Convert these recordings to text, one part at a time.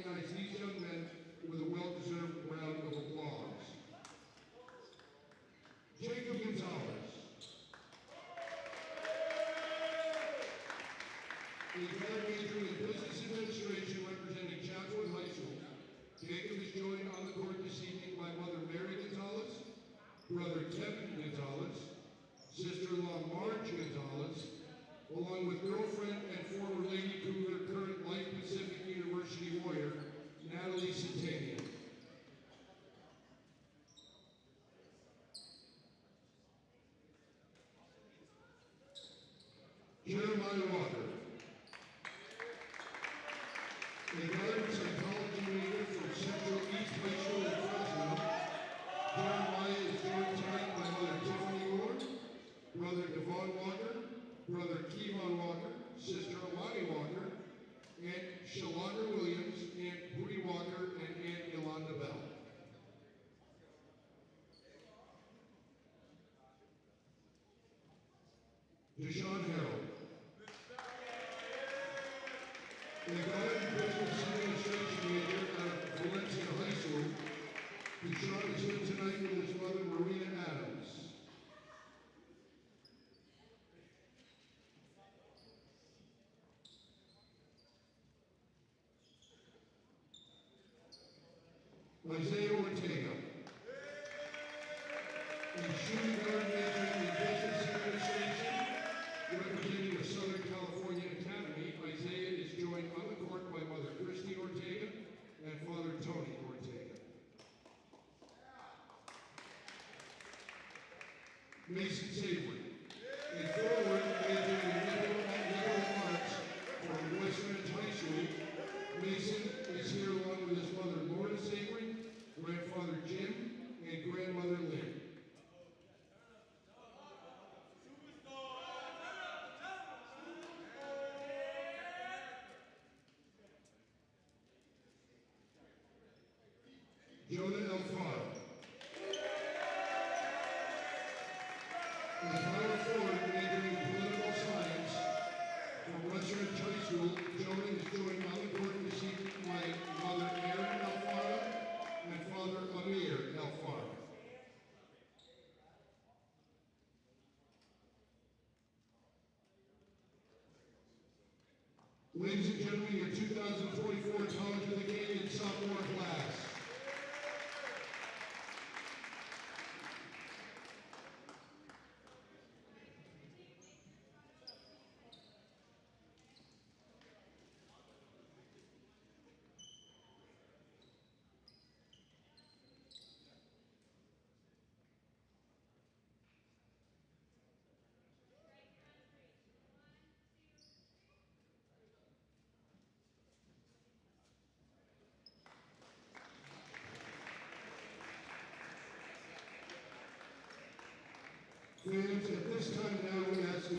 recognize these young men with a well-deserved round of applause. Jacob Gonzalez. A grad majoring in Business Administration representing Chatsworth High School. Jacob is joined on the court this evening by mother Mary Gonzalez, brother Kevin Gonzalez, sister-in-law Marge Gonzalez, along with girlfriend and former Lady Cougar, current Life Pacific University Warrior, Natalie Centennial. Jeremiah Walker. A garden psychology major from Central East High School in Fresno. Jeremiah is joined tonight by mother Tiffany Ward, brother Devon Walker, brother Kevon Walker, sister Amani Walker, Aunt Shalonda Williams, Aunt Woody Walker, and Aunt Yolanda Bell. Deshaun Harold. A garden business administration major at Valencia High School. Deshaun is here tonight with his mother Marina Adams. Isaiah Ortega. A shooting guard major in business administration, representing the Southern California Academy, Isaiah is joined on the court by mother Christy Ortega and father Tony Ortega. Mason Savory. A forward majoring in liberal arts from West Ranch High School, Mason is here along with his mother Laura Savory, grandfather Jim, and grandmother Lynn. Jonah Alfaro. A power forward majoring in political science from West Ranch High School, Jonah is joined on the court this evening by mother Erin Alfaro and father Amir Alfaro. Ladies and gentlemen, your 2024 College of the Game and sophomore class. Fans, at this time now we ask you.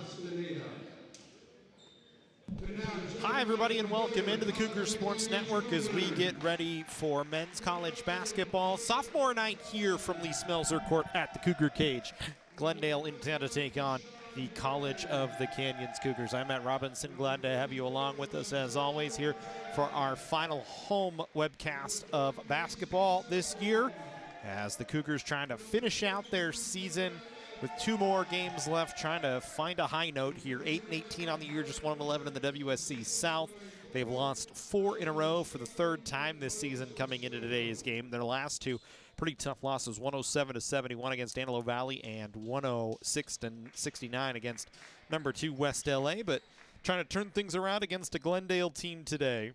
Castaneda. Hi, everybody, and welcome into the Cougar Sports Network as we get ready for men's college basketball. Sophomore night here from the Smelser Court at the Cougar Cage. Glendale in town to take on the College of the Canyons Cougars. I'm Matt Robinson, glad to have you along with us as always here for our final home webcast of basketball this year as the Cougars trying to finish out their season with 2 more games left, trying to find a high note here. 8-18 on the year, just 1-11 in the WSC South. They've lost 4 in a row for the 3rd time this season coming into today's game. Their last 2 pretty tough losses, 107-71 against Antelope Valley and 106-69 against number 2 West LA, but trying to turn things around against a Glendale team today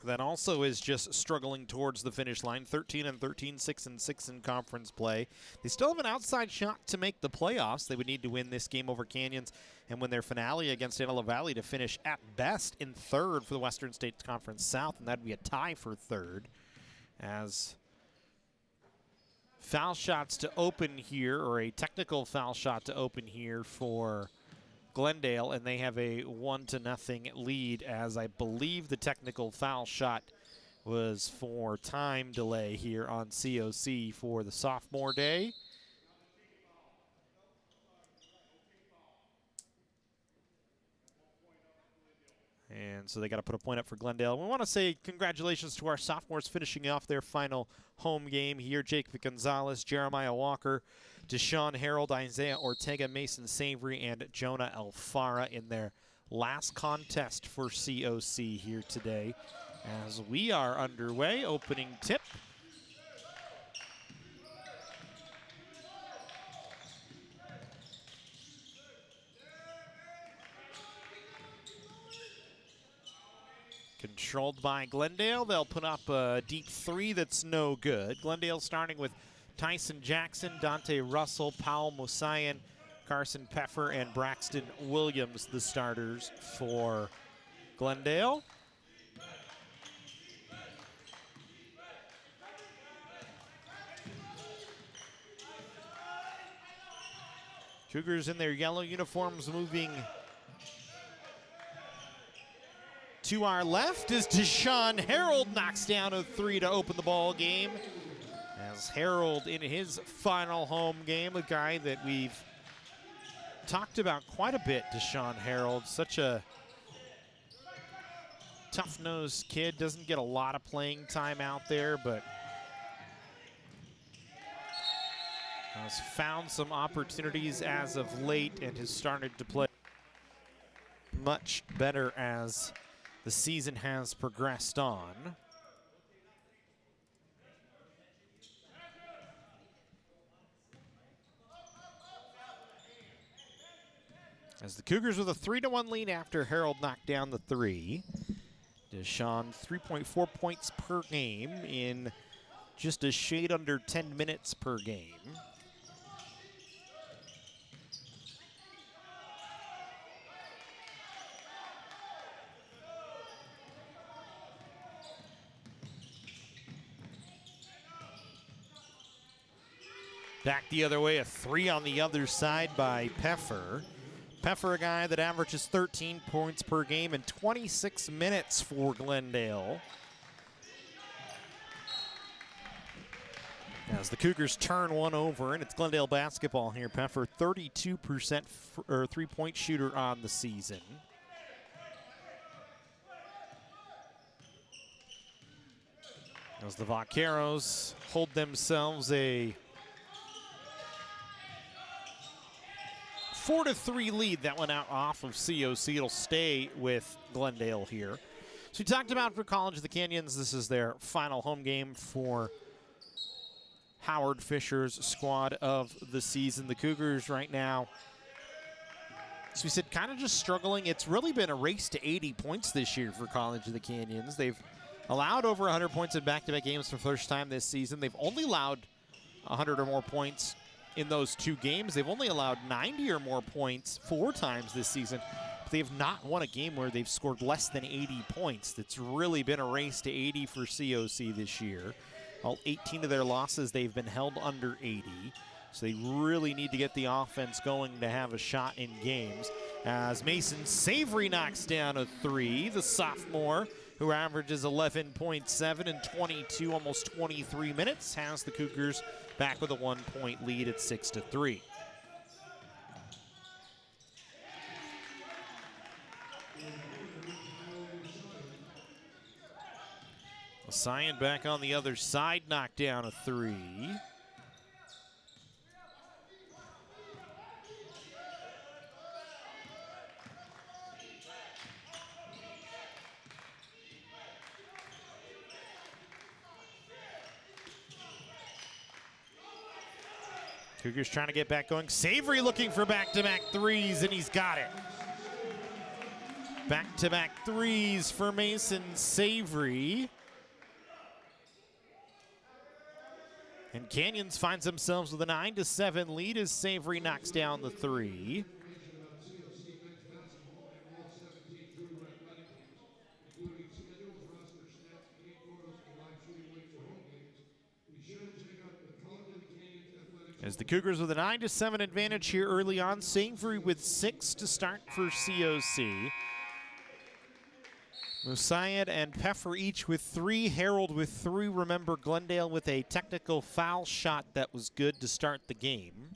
that also is just struggling towards the finish line. 13-13, 6-6 in conference play. They still have an outside shot to make the playoffs. They would need to win this game over Canyons and win their finale against Antelope Valley to finish at best in 3rd for the Western States Conference South, and that'd be a tie for 3rd. As foul shots to open here, or a technical foul shot to open here for Glendale, and they have a 1-0 lead, as I believe the technical foul shot was for time delay here on COC for the sophomore day. And so they got to put a point up for Glendale. We want to say congratulations to our sophomores finishing off their final home game here. Jacob Gonzalez, Jeremiah Walker, Deshaun Harold, Isaiah Ortega, Mason Savory, and Jonah Alfara in their last contest for COC here today. As we are underway, opening tip. Controlled by Glendale. They'll put up a deep 3 that's no good. Glendale starting with Tyson Jackson, Dante Russell, Powell Mosayan, Carson Peffer, and Braxton Williams, the starters for Glendale. Cougars in their yellow uniforms moving to our left as Deshaun Harold knocks down a 3 to open the ball game. As Harold in his final home game, a guy that we've talked about quite a bit, Deshaun Harold. Such a tough-nosed kid, doesn't get a lot of playing time out there, but has found some opportunities as of late and has started to play much better as the season has progressed on. As the Cougars with a 3-1 lead after Harold knocked down the 3. Deshaun, 3.4 points per game in just a shade under 10 minutes per game. Back the other way, a 3 on the other side by Peffer. Peffer, a guy that averages 13 points per game in 26 minutes for Glendale. As the Cougars turn one over, and it's Glendale basketball here. Peffer, 32% three-point shooter on the season. As the Vaqueros hold themselves a 4-3 lead. That went out off of COC. It'll stay with Glendale here. So we talked about for College of the Canyons, this is their final home game for Howard Fisher's squad of the season. The Cougars right now, as we said, kind of just struggling. It's really been a race to 80 points this year for College of the Canyons. They've allowed over 100 points in back-to-back games for the first time this season. They've only allowed 100 or more points in those 2 games. They've only allowed 90 or more points 4 times this season. But they have not won a game where they've scored less than 80 points. It's really been a race to 80 for COC this year. All 18 of their losses, they've been held under 80. So they really need to get the offense going to have a shot in games. As Mason Savory knocks down a three, the sophomore, who averages 11.7 in 22, almost 23 minutes, has the Cougars back with a 1-point lead at 6-3. Sion back on the other side, knocked down a three. Cougars trying to get back going. Savory looking for back-to-back threes, and he's got it. Back-to-back threes for Mason Savory. And Canyons finds themselves with a 9-7 lead as Savory knocks down the three. As the Cougars with a 9-7 advantage here early on. Savory with 6 to start for COC. Musayed and Peffer each with 3, Harold with 3. Remember, Glendale with a technical foul shot that was good to start the game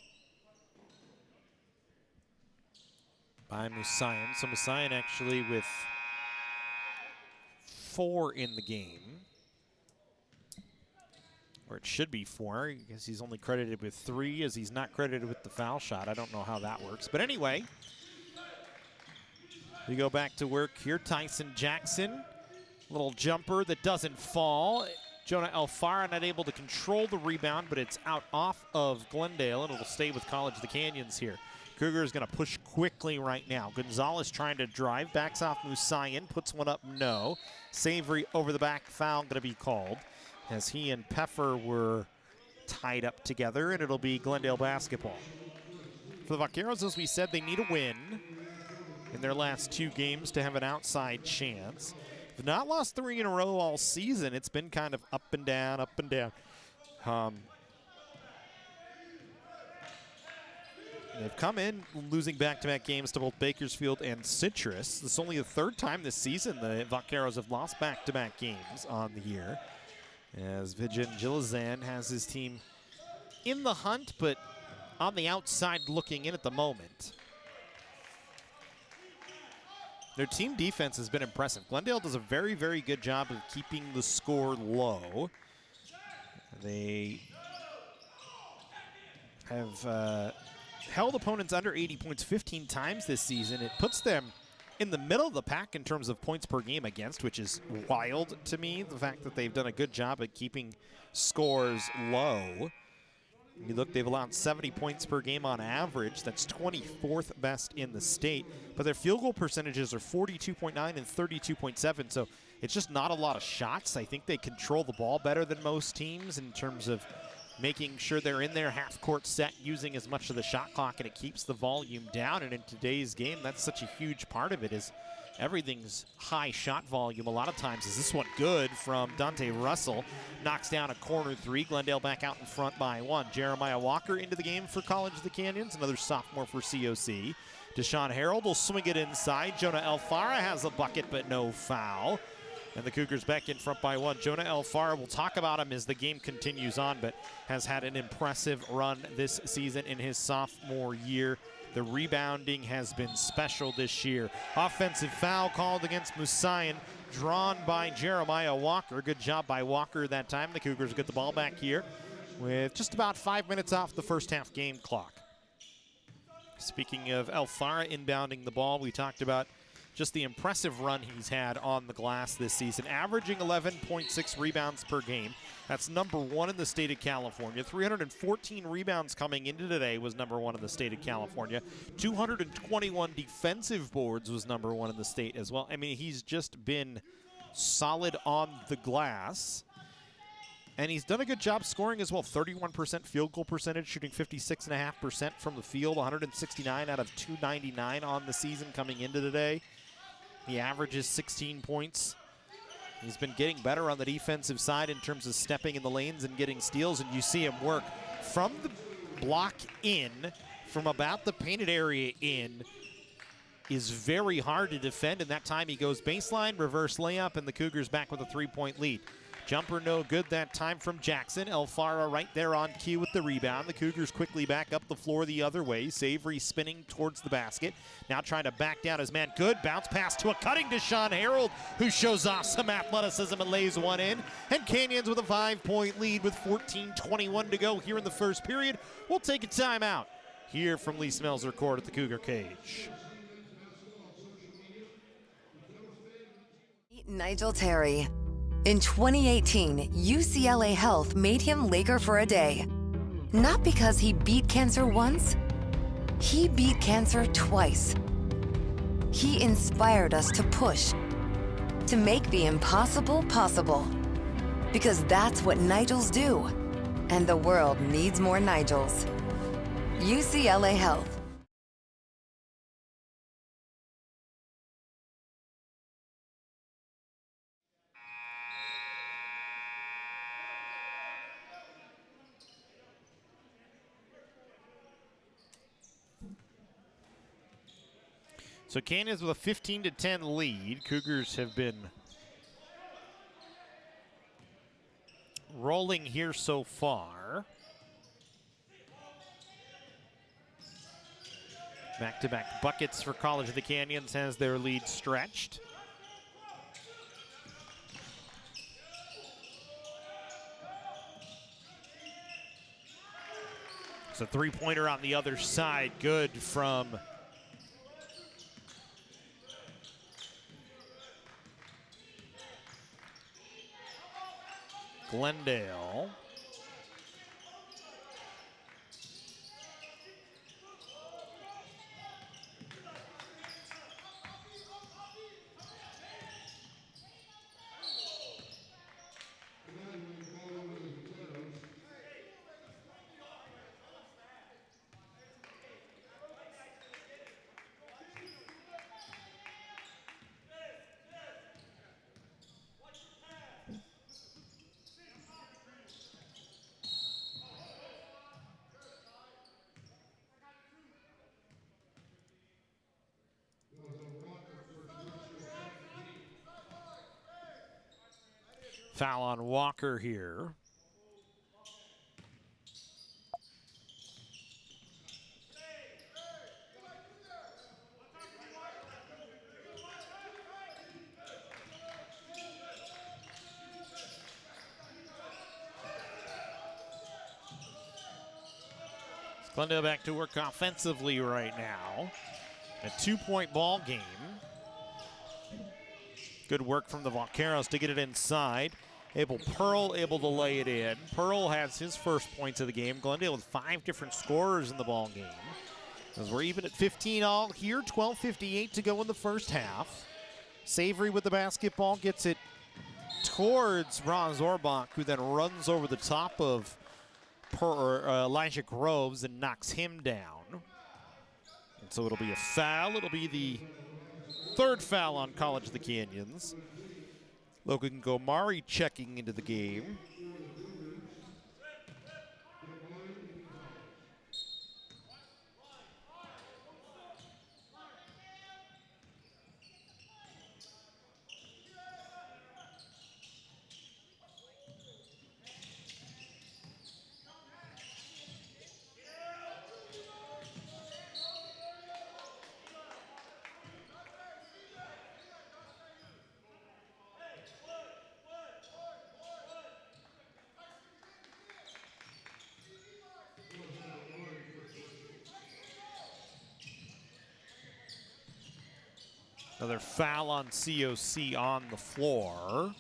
by Musayed. So Musayed actually with 4 in the game. Or it should be 4, because he's only credited with 3, as he's not credited with the foul shot. I don't know how that works. But anyway, we go back to work here. Tyson Jackson, little jumper that doesn't fall. Jonah Alfara not able to control the rebound, but it's out off of Glendale, and it'll stay with College of the Canyons here. Cougar is going to push quickly right now. Gonzalez trying to drive, backs off Musayed, puts one up, no. Savory over the back, foul going to be called, as he and Peffer were tied up together, and it'll be Glendale basketball. For the Vaqueros, as we said, they need a win in their last 2 games to have an outside chance. They've not lost 3 in a row all season. It's been kind of up and down, up and down. They've come in losing back-to-back games to both Bakersfield and Citrus. This is only the 3rd time this season the Vaqueros have lost back-to-back games on the year, as Vijay Gilizan has his team in the hunt, but on the outside looking in at the moment. Their team defense has been impressive. Glendale does a very, very good job of keeping the score low. They have held opponents under 80 points 15 times this season. It puts them in the middle of the pack in terms of points per game against, which is wild to me, the fact that they've done a good job at keeping scores low. You look, they've allowed 70 points per game on average. That's 24th best in the state. But their field goal percentages are 42.9 and 32.7, so it's just not a lot of shots. I think they control the ball better than most teams in terms of making sure they're in their half-court set, using as much of the shot clock, and it keeps the volume down. And in today's game, that's such a huge part of it, is everything's high shot volume. A lot of times is this one good from Dante Russell. Knocks down a corner 3. Glendale back out in front by 1. Jeremiah Walker into the game for College of the Canyons, another sophomore for COC. Deshaun Harold will swing it inside. Jonah Alfara has a bucket, but no foul. And the Cougars back in front by 1. Jonah Alfara, we'll talk about him as the game continues on, but has had an impressive run this season in his sophomore year. The rebounding has been special this year. Offensive foul called against Musayed, drawn by Jeremiah Walker. Good job by Walker that time. The Cougars get the ball back here with just about 5 minutes off the first half game clock. Speaking of Alfara inbounding the ball, we talked about just the impressive run he's had on the glass this season, averaging 11.6 rebounds per game. That's number 1 in the state of California. 314 rebounds coming into today was number 1 in the state of California. 221 defensive boards was number 1 in the state as well. I mean, he's just been solid on the glass. And he's done a good job scoring as well. 31% field goal percentage, shooting 56.5% from the field, 169 out of 299 on the season coming into today. He averages 16 points. He's been getting better on the defensive side in terms of stepping in the lanes and getting steals, and you see him work from the block in from about the painted area in is very hard to defend, and that time he goes baseline, reverse layup, and the Cougars back with a 3-point lead. Jumper no good that time from Jackson. Alfaro right there on cue with the rebound. The Cougars quickly back up the floor the other way. Savory spinning towards the basket. Now trying to back down his man. Good bounce pass to a cutting Deshaun Harold, who shows off some athleticism and lays one in. And Canyons with a 5-point lead with 14:21 to go here in the first period. We'll take a timeout here from Lee Smelser Court at the Cougar Cage. Nigel Terry. In 2018, UCLA Health made him Laker for a day. Not because he beat cancer once, he beat cancer twice. He inspired us to push, to make the impossible possible. Because that's what Nigels do. And the world needs more Nigels. UCLA Health. So Canyons with a 15-10 lead. Cougars have been rolling here so far. Back-to-back buckets for College of the Canyons has their lead stretched. So three-pointer on the other side, good from Glendale. Foul on Walker here. Glendale back to work offensively right now. A 2-point ball game. Good work from the Vaqueros to get it inside. Pearl able to lay it in. Pearl has his first points of the game. Glendale with 5 different scorers in the ball game. As we're even at 15 all here, 12:58 to go in the first half. Savory with the basketball gets it towards Ron Zorbach, who then runs over the top of Elijah Groves and knocks him down. And so it'll be a foul. It'll be the 3rd foul on College of the Canyons. Logan Gomari checking into the game. Another foul on COC on the floor.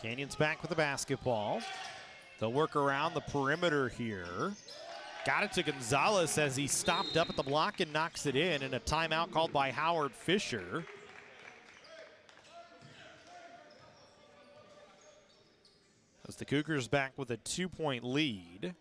Canyons back with the basketball. They'll work around the perimeter here. Got it to Gonzalez as he stopped up at the block and knocks it in, and a timeout called by Howard Fisher. As The Cougars back with a 2-point lead.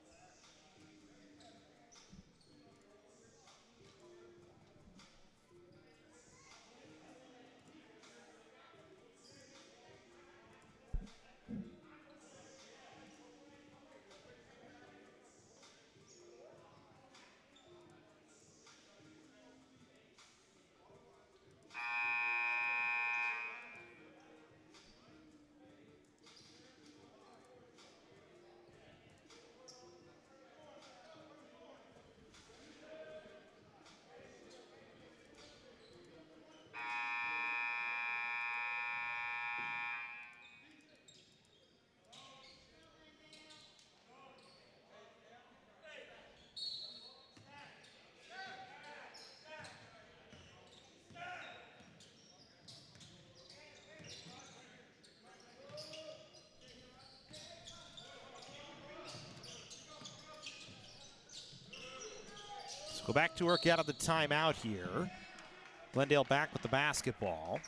Go back to work out of the timeout here. Glendale back with the basketball.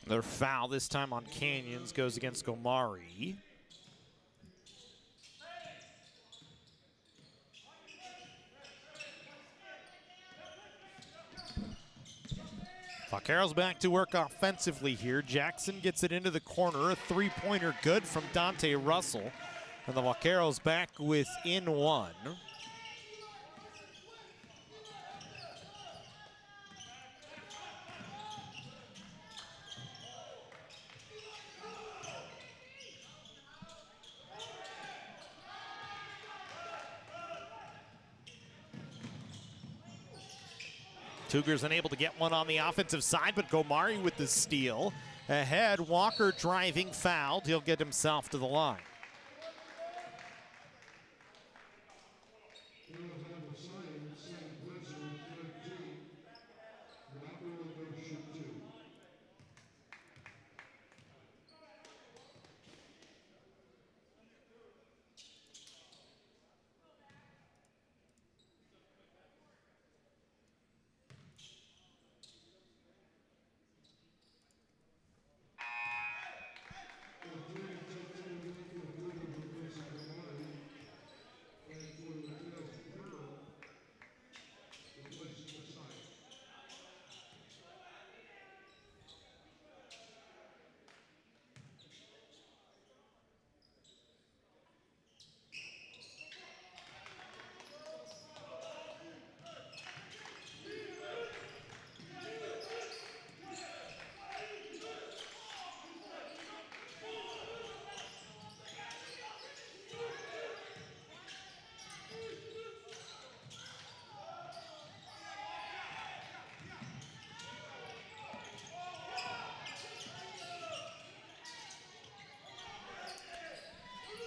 Another foul, this time on Canyons, goes against Gomari. Vaqueros back to work offensively here. Jackson gets it into the corner. A three-pointer good from Dante Russell. And the Vaqueros back within one. Cougars unable to get one on the offensive side, but Gomari with the steal. Ahead, Walker driving, fouled. He'll get himself to the line.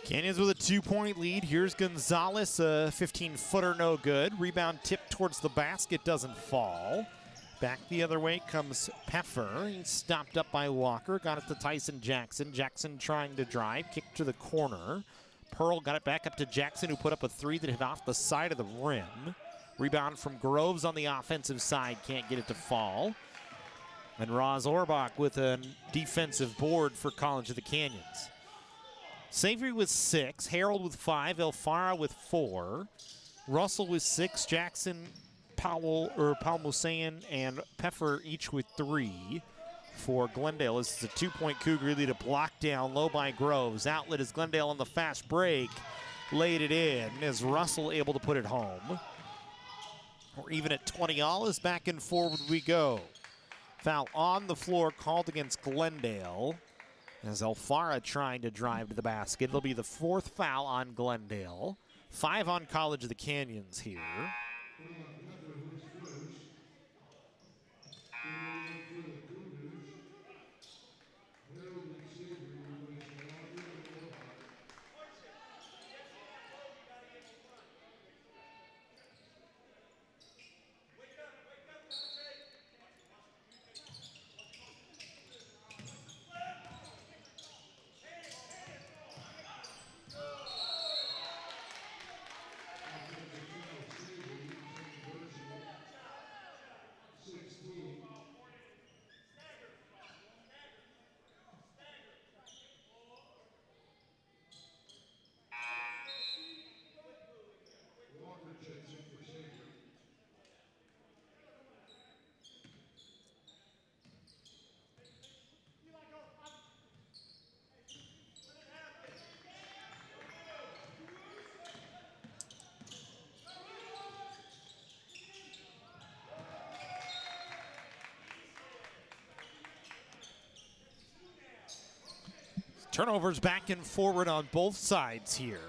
Canyons with a 2-point lead. Here's Gonzalez, a 15-footer, no good. Rebound tipped towards the basket, doesn't fall. Back the other way comes Peffer. He's stopped up by Walker. Got it to Tyson Jackson. Jackson trying to drive, kick to the corner. Pearl got it back up to Jackson, who put up a three that hit off the side of the rim. Rebound from Groves on the offensive side, can't get it to fall. And Roz Orbach with a defensive board for College of the Canyons. Savory with 6, Harold with 5, Elfara with 4, Russell with 6, Jackson, Palmusayan, and Peffer each with 3 for Glendale. This is a 2-point Cougar lead, a block down low by Groves. Outlet is Glendale on the fast break. Laid it in. Is Russell able to put it home? We're even at 20 all as back and forward we go. Foul on the floor called against Glendale as Alfara trying to drive to the basket. It'll be the 4th foul on Glendale. 5 on College of the Canyons here. Turnovers back and forward on both sides here.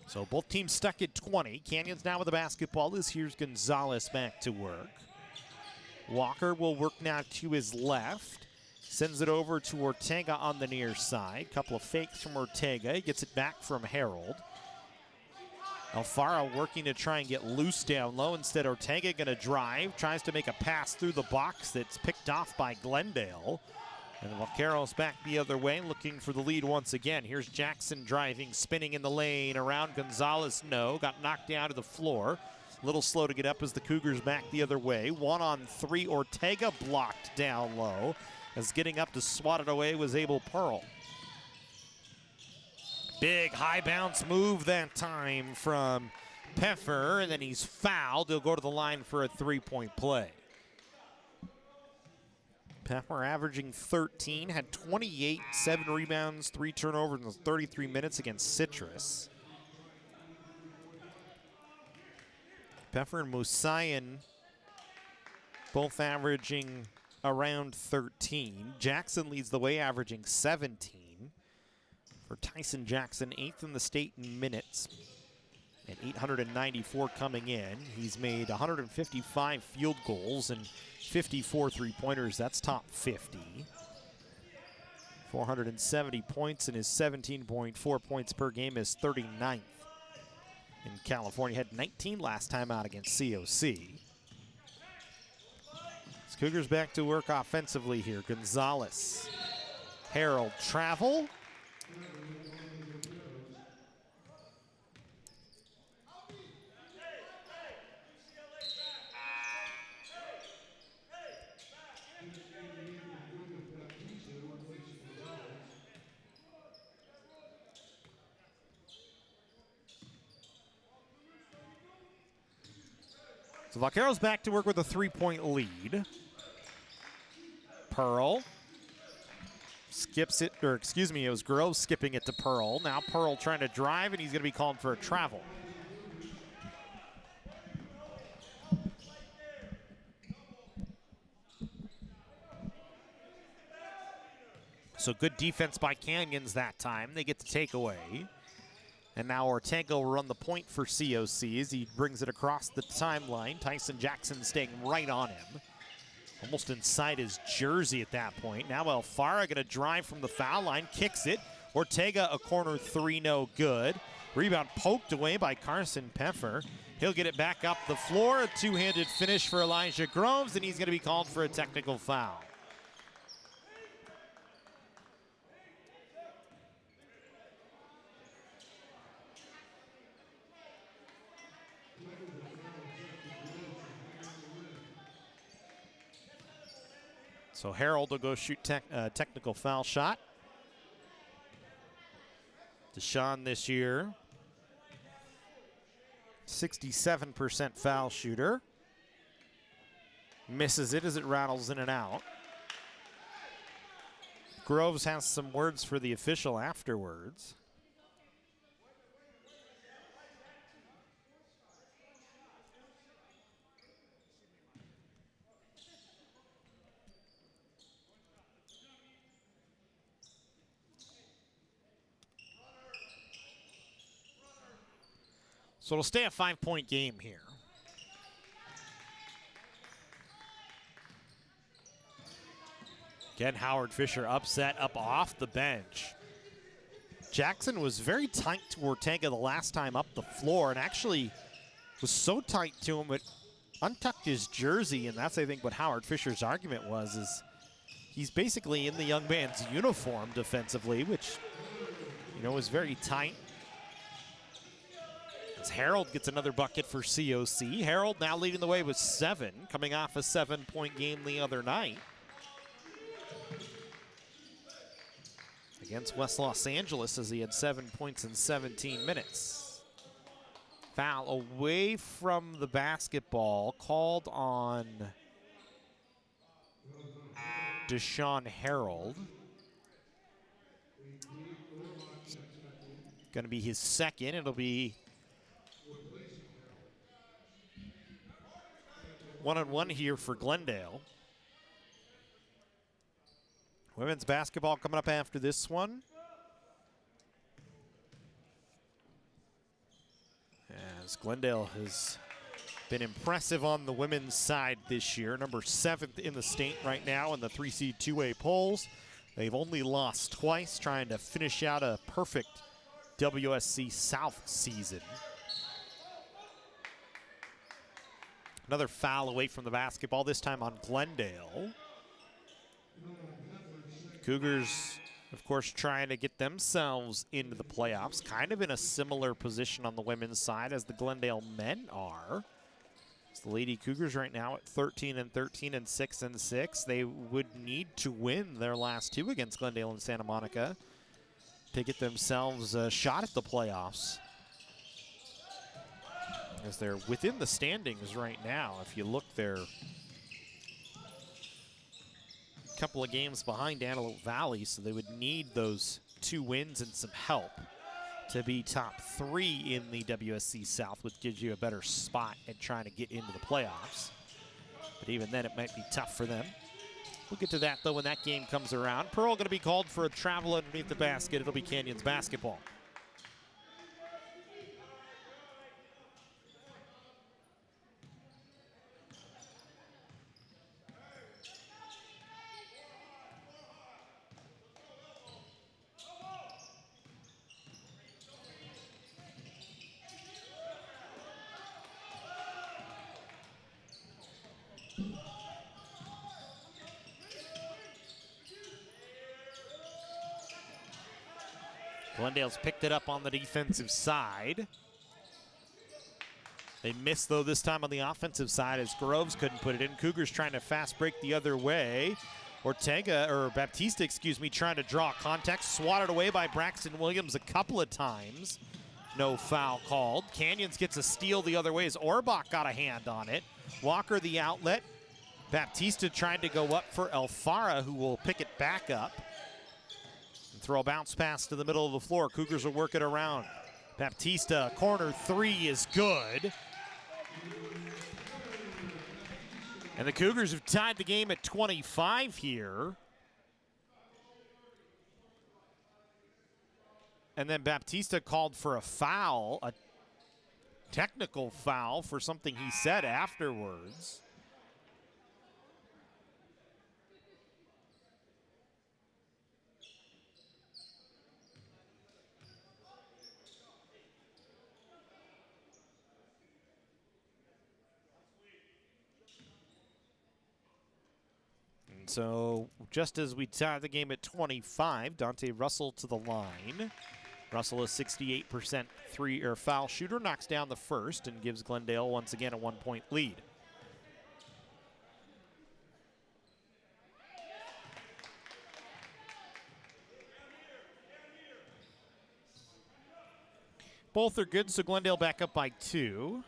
So both teams stuck at 20. Canyons now with the basketball as here's Gonzalez back to work. Walker will work now to his left. Sends it over to Ortega on the near side. Couple of fakes from Ortega. He gets it back from Harold. Alfara working to try and get loose down low. Instead, Ortega going to drive. Tries to make a pass through the box that's picked off by Glendale. And Vaqueros back the other way, looking for the lead once again. Here's Jackson driving, spinning in the lane. Around Gonzalez, no. Got knocked down to the floor. A little slow to get up as the Cougars back the other way. 1-on-3, Ortega blocked down low. As getting up to swat it away was Abel Pearl. Big high bounce move that time from Peffer, and then he's fouled. He'll go to the line for a 3-point play. Peffer averaging 13, had 28, 7 rebounds, 3 turnovers in 33 minutes against Citrus. Peffer and Musayan both averaging around 13. Jackson leads the way, averaging 17. For Tyson Jackson, 8th in the state in minutes, and 894 coming in. He's made 155 field goals and 54 three-pointers. That's top 50. 470 points, and his 17.4 points per game is 39th in California. Had 19 last time out against COC. Cougars back to work offensively here. Gonzalez, Harold, travel. So Vaqueros back to work with a 3-point lead. Pearl skips it, or excuse me, it was Groves skipping it to Pearl. Now Pearl trying to drive, and he's going to be called for a travel. So good defense by Canyons that time. They get the takeaway. And now Ortega will run the point for COC as he brings it across the timeline. Tyson Jackson staying right on him. Almost inside his jersey at that point. Now Alfara going to drive from the foul line, kicks it. Ortega, a corner 3, no good. Rebound poked away by Carson Peffer. He'll get it back up the floor. A two-handed finish for Elijah Groves, and he's going to be called for a technical foul. So Harold will go shoot technical foul shot. Deshaun this year, 67% foul shooter. Misses it as it rattles in and out. Groves has some words for the official afterwards. So it'll stay a 5-point game here. Again, Howard Fisher upset up off the bench. Jackson was very tight to Ortega the last time up the floor, and actually was so tight to him it untucked his jersey, and that's, I think, what Howard Fisher's argument was, is he's basically in the young man's uniform defensively, which, you know, is very tight. As Harold gets another bucket for COC. Harold now leading the way with 7, coming off a 7-point game the other night against West Los Angeles, as he had 7 points in 17 minutes. Foul away from the basketball called on Deshaun Harold. Going to be his second. It'll be 1-on-1 here for Glendale. Women's basketball coming up after this one. As Glendale has been impressive on the women's side this year. Number 7th in the state right now in the 3-seed 2A polls. They've only lost twice, trying to finish out a perfect WSC South season. Another foul away from the basketball, this time on Glendale. Cougars, of course, trying to get themselves into the playoffs, kind of in a similar position on the women's side as the Glendale men are. It's the Lady Cougars right now at 13-13 and 6-6. They would need to win their last 2 against Glendale and Santa Monica to get themselves a shot at the playoffs, as they're within the standings right now. If you look, they're a couple of games behind Antelope Valley, so they would need those 2 wins and some help to be top 3 in the WSC South, which gives you a better spot at trying to get into the playoffs. But even then, it might be tough for them. We'll get to that, though, when that game comes around. Pearl going to be called for a travel underneath the basket. It'll be Canyons basketball. Glendale's picked it up on the defensive side. They missed, though, this time on the offensive side as Groves couldn't put it in. Cougars trying to fast break the other way. Baptista, trying to draw contact. Swatted away by Braxton Williams a couple of times. No foul called. Canyons gets a steal the other way as Orbach got a hand on it. Walker the outlet. Baptista trying to go up for Alfara, who will pick it back up. Throw a bounce pass to the middle of the floor. Cougars will work it around. Baptista, corner 3 is good. And the Cougars have tied the game at 25 here. And then Baptista called for a foul, a technical foul for something he said afterwards. So just as we tie the game at 25, Dante Russell to the line. Russell, a 68% foul shooter, knocks down the first and gives Glendale once again a 1-point lead. Both are good, so Glendale back up by 2.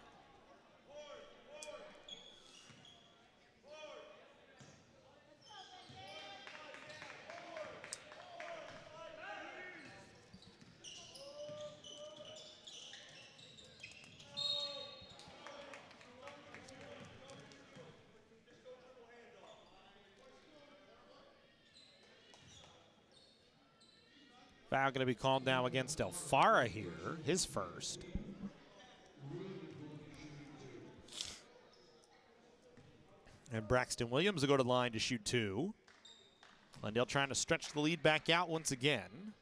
Foul going to be called now against Alfara here, his first. And Braxton Williams will go to the line to shoot 2. Glendale trying to stretch the lead back out once again.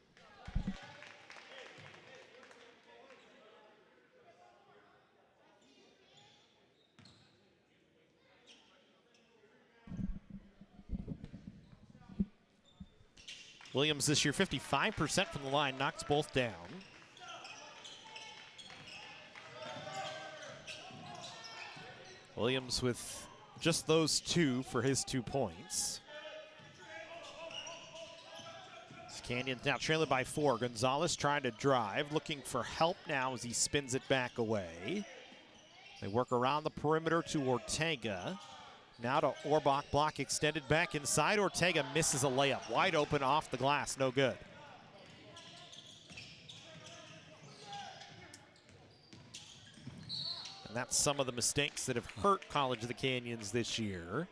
Williams this year 55% from the line, knocks both down. Williams with just those 2 for his 2 points. Canyons now trailing by 4. Gonzalez trying to drive, looking for help now as he spins it back away. They work around the perimeter to Ortega. Now to Orbach, block extended back inside. Ortega misses a layup, wide open off the glass, no good. And that's some of the mistakes that have hurt College of the Canyons this year.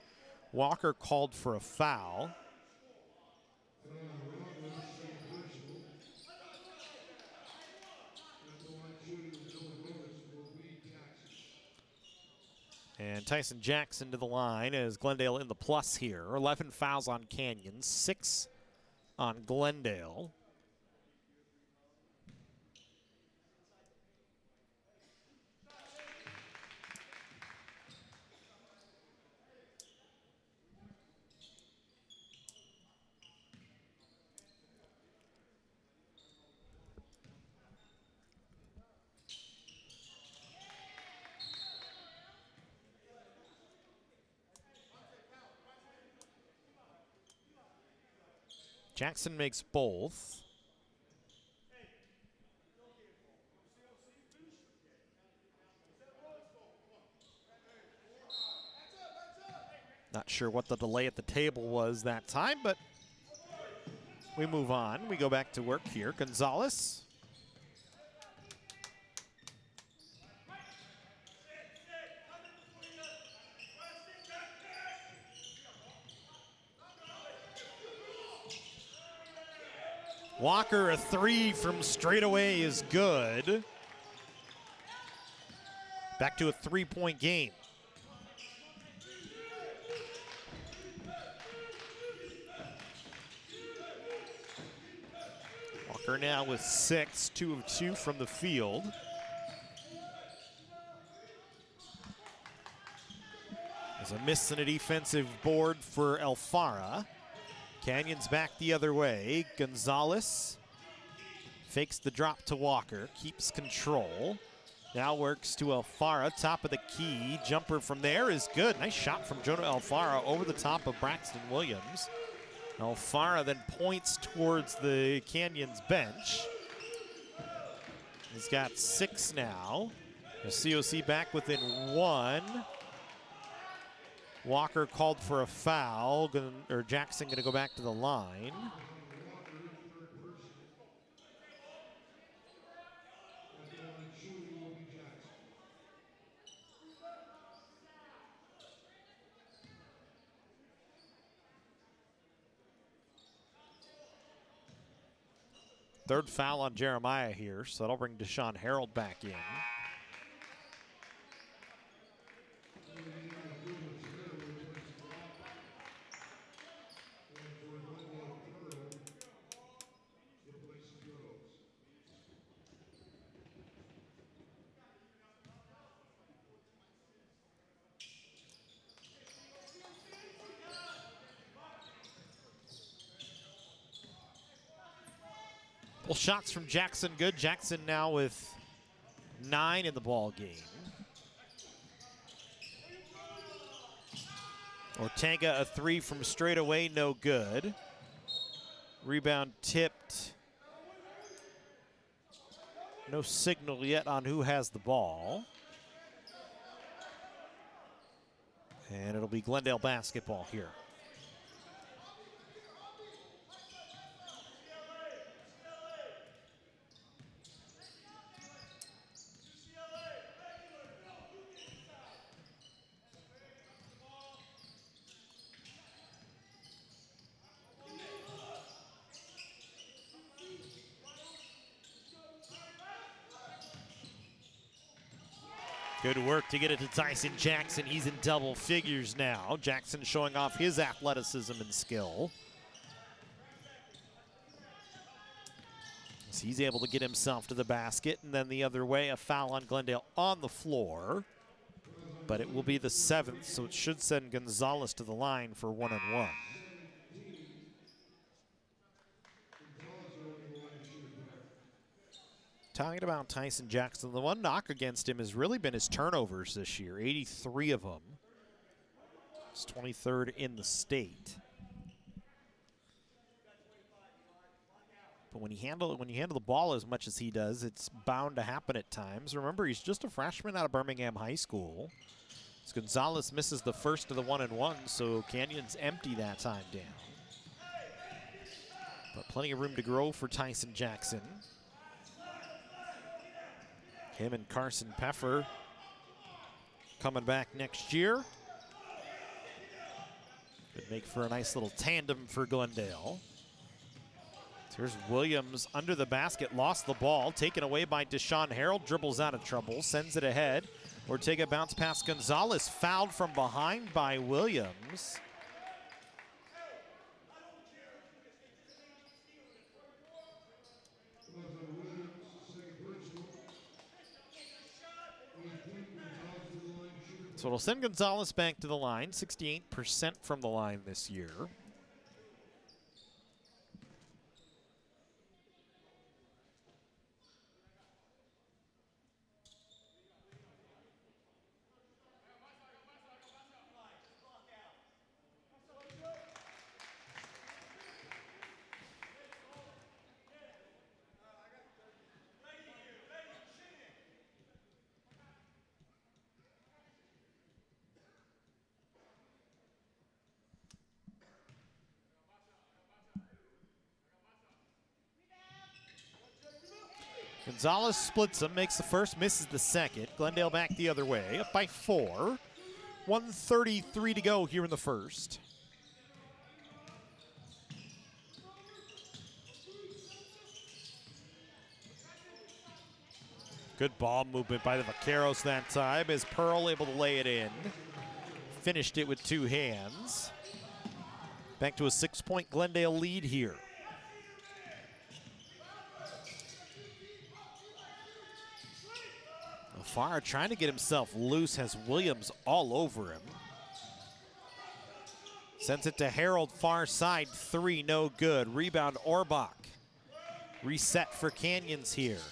Walker called for a foul. And Tyson Jackson to the line as Glendale in the plus here. 11 fouls on Canyon, 6 on Glendale. Jackson makes both. Not sure what the delay at the table was that time, but we move on. We go back to work here. Gonzalez. Walker, a 3 from straight away is good. Back to a 3-point game. Walker now with 6, 2 of 2 from the field. There's a miss and a defensive board for Alfara. Canyons back the other way. Gonzalez fakes the drop to Walker, keeps control. Now works to Alfara, top of the key. Jumper from there is good. Nice shot from Jonah Alfara over the top of Braxton Williams. Alfara then points towards the Canyons bench. He's got 6 now. The COC back within 1. Walker called for a foul, Jackson gonna go back to the line. Third foul on Jeremiah here, so that'll bring Deshaun Harold back in. Well, shots from Jackson good. Jackson now with 9 in the ball game. Ortega a 3 from straight away, no good. Rebound tipped. No signal yet on who has the ball. And it'll be Glendale basketball here. Good work to get it to Tyson Jackson. He's in double figures now. Jackson showing off his athleticism and skill. So he's able to get himself to the basket, and then the other way, a foul on Glendale on the floor. But it will be the 7th, so it should send Gonzalez to the line for 1-on-1. Talking about Tyson Jackson, the one knock against him has really been his turnovers this year, 83 of them. He's 23rd in the state. But when you handle the ball as much as he does, it's bound to happen at times. Remember, he's just a freshman out of Birmingham High School. As Gonzalez misses the first of the 1-and-1, so Canyon's empty that time down. But plenty of room to grow for Tyson Jackson. Him and Carson Peffer coming back next year. Could make for a nice little tandem for Glendale. Here's Williams under the basket, lost the ball, taken away by Deshaun Harold, dribbles out of trouble, sends it ahead. Ortega bounce past Gonzalez, fouled from behind by Williams. So it'll send Gonzalez back to the line, 68% from the line this year. Gonzalez splits them, makes the first, misses the second. Glendale back the other way, up by 4. 1:33 to go here in the first. Good ball movement by the Vaqueros that time as Pearl able to lay it in. Finished it with 2 hands. Back to a 6-point Glendale lead here. Farr trying to get himself loose, has Williams all over him. Sends it to Harold, far side 3, no good. Rebound Orbach. Reset for Canyons here.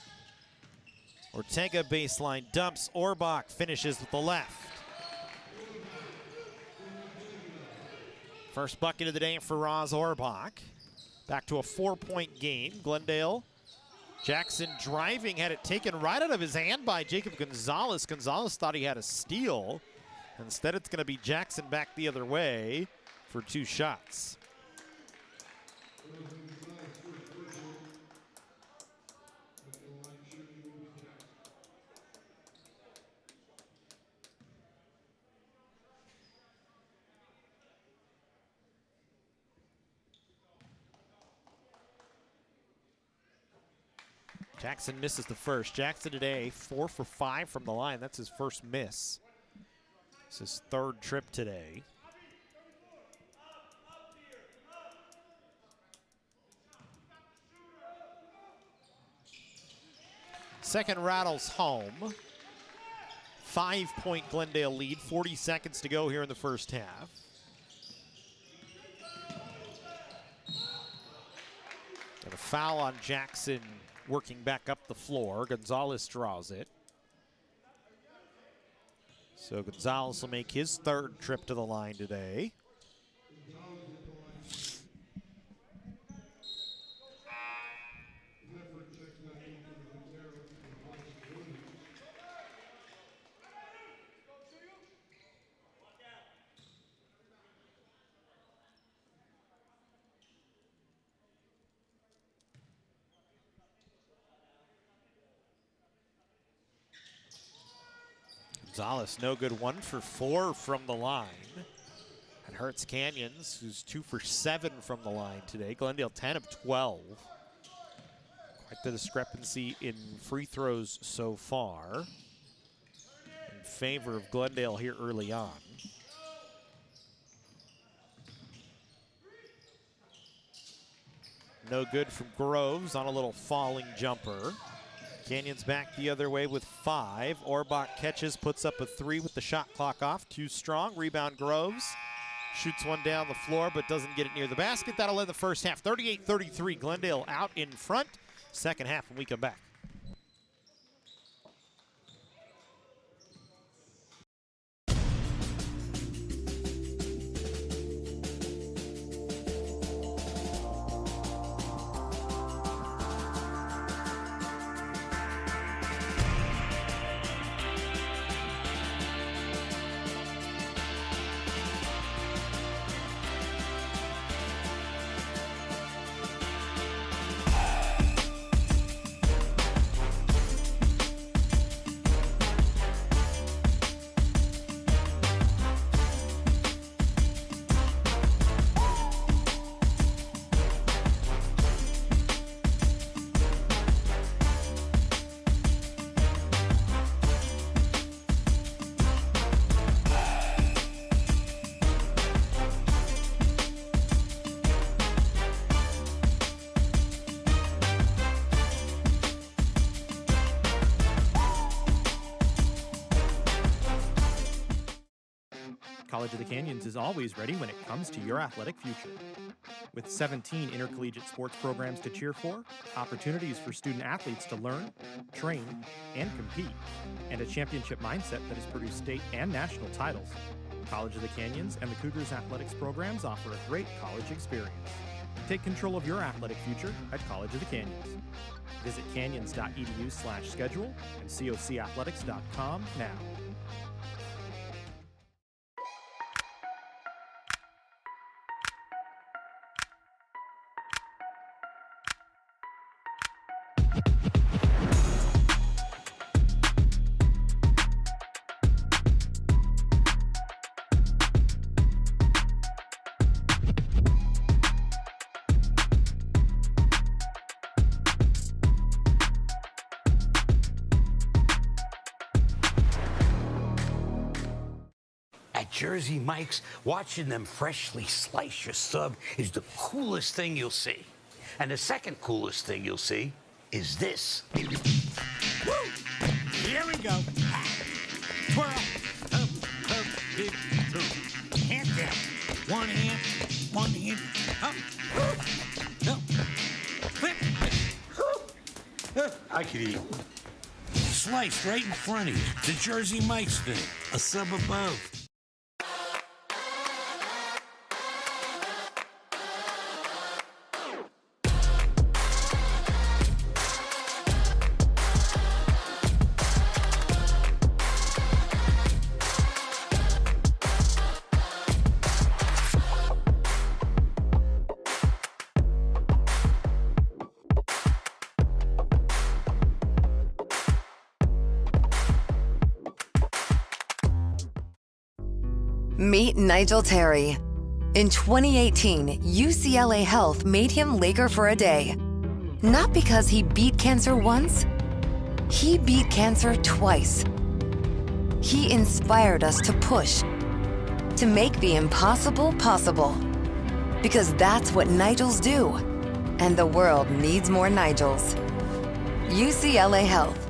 Ortega baseline dumps, Orbach finishes with the left. First bucket of the day for Roz Orbach. Back to a 4-point game. Glendale. Jackson driving, had it taken right out of his hand by Jacob Gonzalez. Gonzalez thought he had a steal. Instead, it's going to be Jackson back the other way for 2 shots. Jackson misses the first. Jackson today 4 for 5 from the line. That's his first miss. It's his 3rd trip today. Second rattles home. 5-point Glendale lead. 40 seconds to go here in the first half. And a foul on Jackson. Working back up the floor. Gonzalez draws it. So Gonzalez will make his 3rd trip to the line today. Gonzalez, no good, 1 for 4 from the line. It hurts Canyons, who's 2 for 7 from the line today. Glendale 10 of 12. Quite the discrepancy in free throws so far. And favor of Glendale here early on. No good from Groves on a little falling jumper. Canyons back the other way with 5. Orbach catches, puts up a 3 with the shot clock off. Too strong. Rebound Groves. Shoots one down the floor, but doesn't get it near the basket. That'll end the first half. 38-33. Glendale out in front. Second half when we come back. College of the Canyons is always ready when it comes to your athletic future. With 17 intercollegiate sports programs to cheer for, opportunities for student athletes to learn, train, and compete, and a championship mindset that has produced state and national titles, College of the Canyons and the Cougars athletics programs offer a great college experience. Take control of your athletic future at College of the Canyons. Visit canyons.edu/schedule and cocathletics.com now. At Jersey Mike's, watching them freshly slice your sub is the coolest thing you'll see. And the second coolest thing you'll see is this. Woo! Here we go. Twirl. Up, dip, two. Hand down. One hand, up. Up. Flip. I could eat. Sliced right in front of you. The Jersey Mike's thing. A sub above. Meet Nigel Terry. In 2018, UCLA Health made him Laker for a day. Not because he beat cancer once, he beat cancer twice. He inspired us to push, to make the impossible possible. Because that's what Nigels do, and the world needs more Nigels. UCLA Health.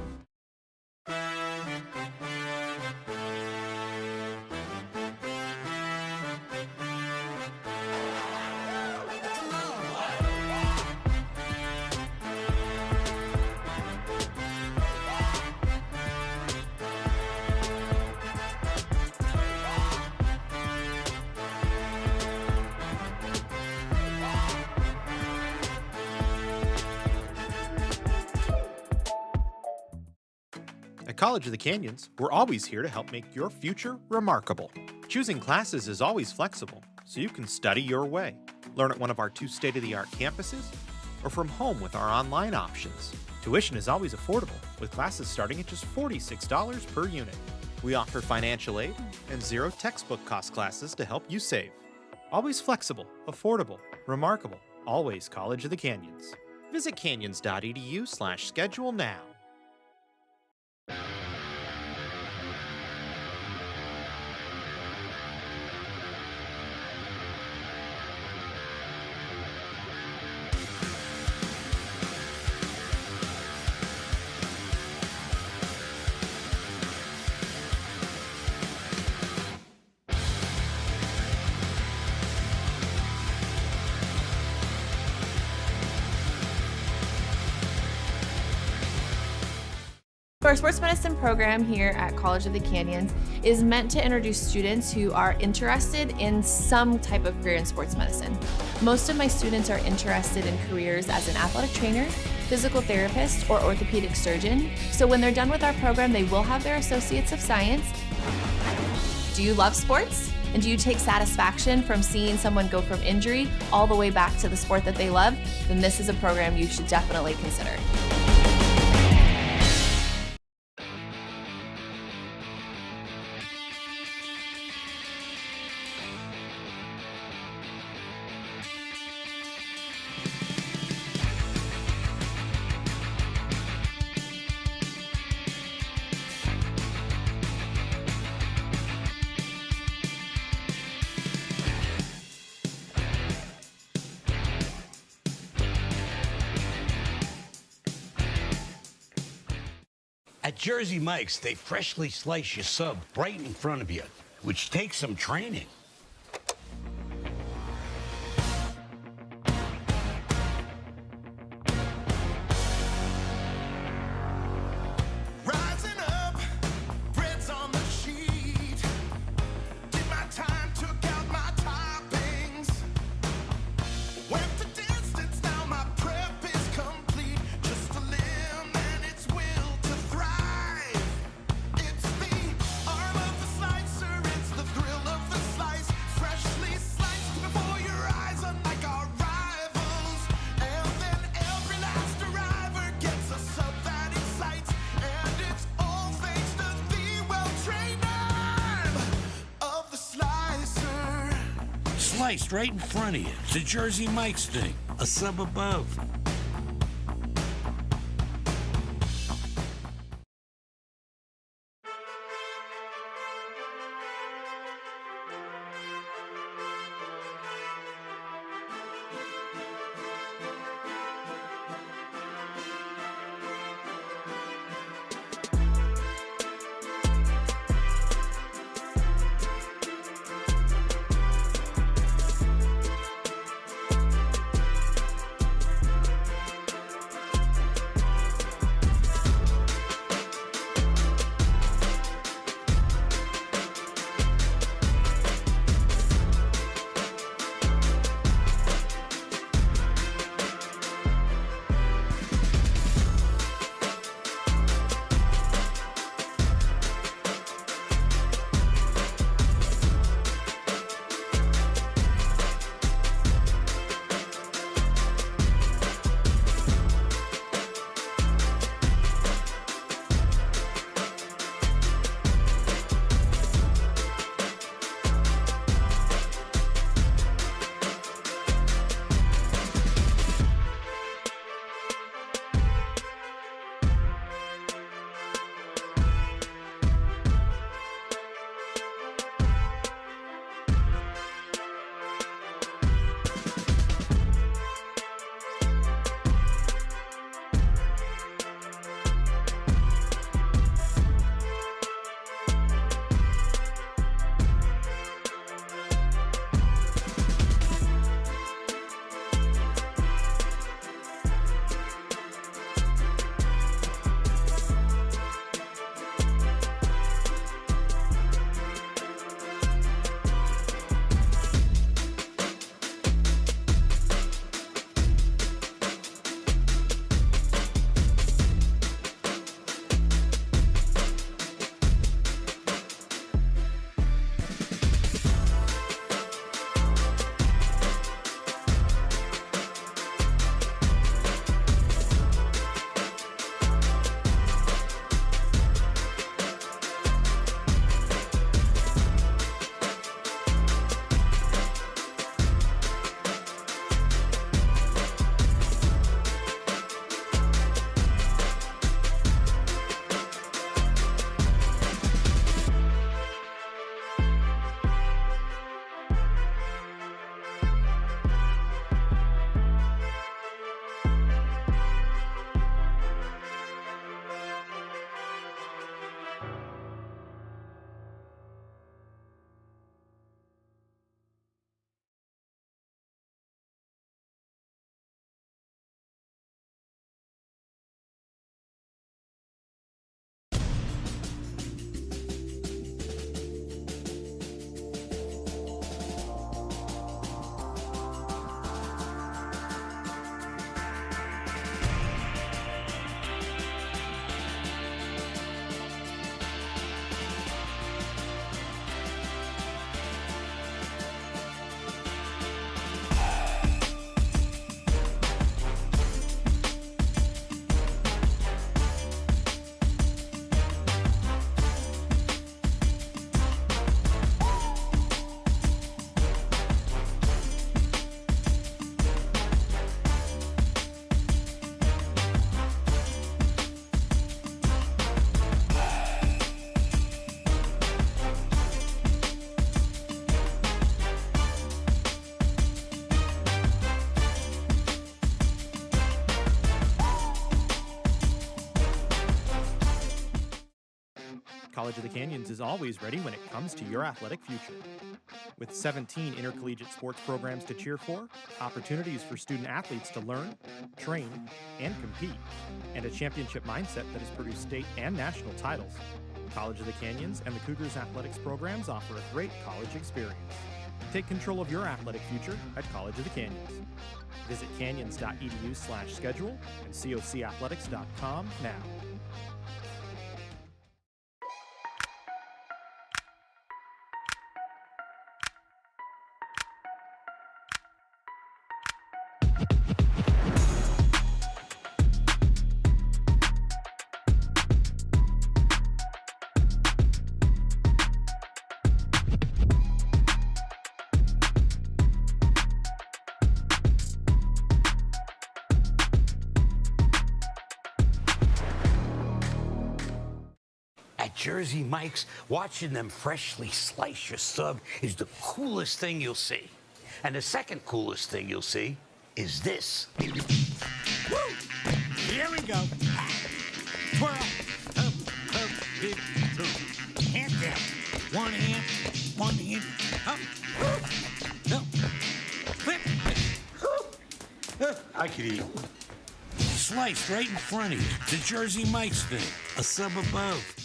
At College of the Canyons, we're always here to help make your future remarkable. Choosing classes is always flexible, so you can study your way. Learn at one of our 2 state-of-the-art campuses, or from home with our online options. Tuition is always affordable, with classes starting at just $46 per unit. We offer financial aid and 0 textbook cost classes to help you save. Always flexible, affordable, remarkable. Always College of the Canyons. Visit canyons.edu/schedule now. our sports medicine program here at College of the Canyons is meant to introduce students who are interested in some type of career in sports medicine. Most of my students are interested in careers as an athletic trainer, physical therapist, or orthopedic surgeon. So when they're done with our program, they will have their Associates of Science. Do you love sports? And do you take satisfaction from seeing someone go from injury all the way back to the sport that they love? Then this is a program you should definitely consider. At Jersey Mike's, they freshly slice your sub right in front of you, which takes some training. Rising up, bread's on the sheet. Did my time, took out my toppings. Went the distance, now my prep is complete. Just a limb and its will to thrive. It's the arm of the slicer, it's the thrill of the slice. Freshly sliced before your eyes, unlike our rivals. And then every last arriver gets a sub that excites. And it's all thanks to the well-trained arm of the slicer. Sliced right in front of you. It's a Jersey Mike's thing. A sub above. College of the Canyons is always ready when it comes to your athletic future. With 17 intercollegiate sports programs to cheer for, opportunities for student athletes to learn, train, and compete, and a championship mindset that has produced state and national titles, College of the Canyons and the Cougars athletics programs offer a great college experience. Take control of your athletic future at College of the Canyons. Visit canyons.edu/schedule and cocathletics.com now. At Jersey Mike's, watching them freshly slice your sub is the coolest thing you'll see. And the second coolest thing you'll see is this. Woo! Here we go. Twirl. Up, up, big, two. Hand down. One hand, up. No. Flip. I could eat. Sliced right in front of you. The Jersey Mike's thing. A sub above.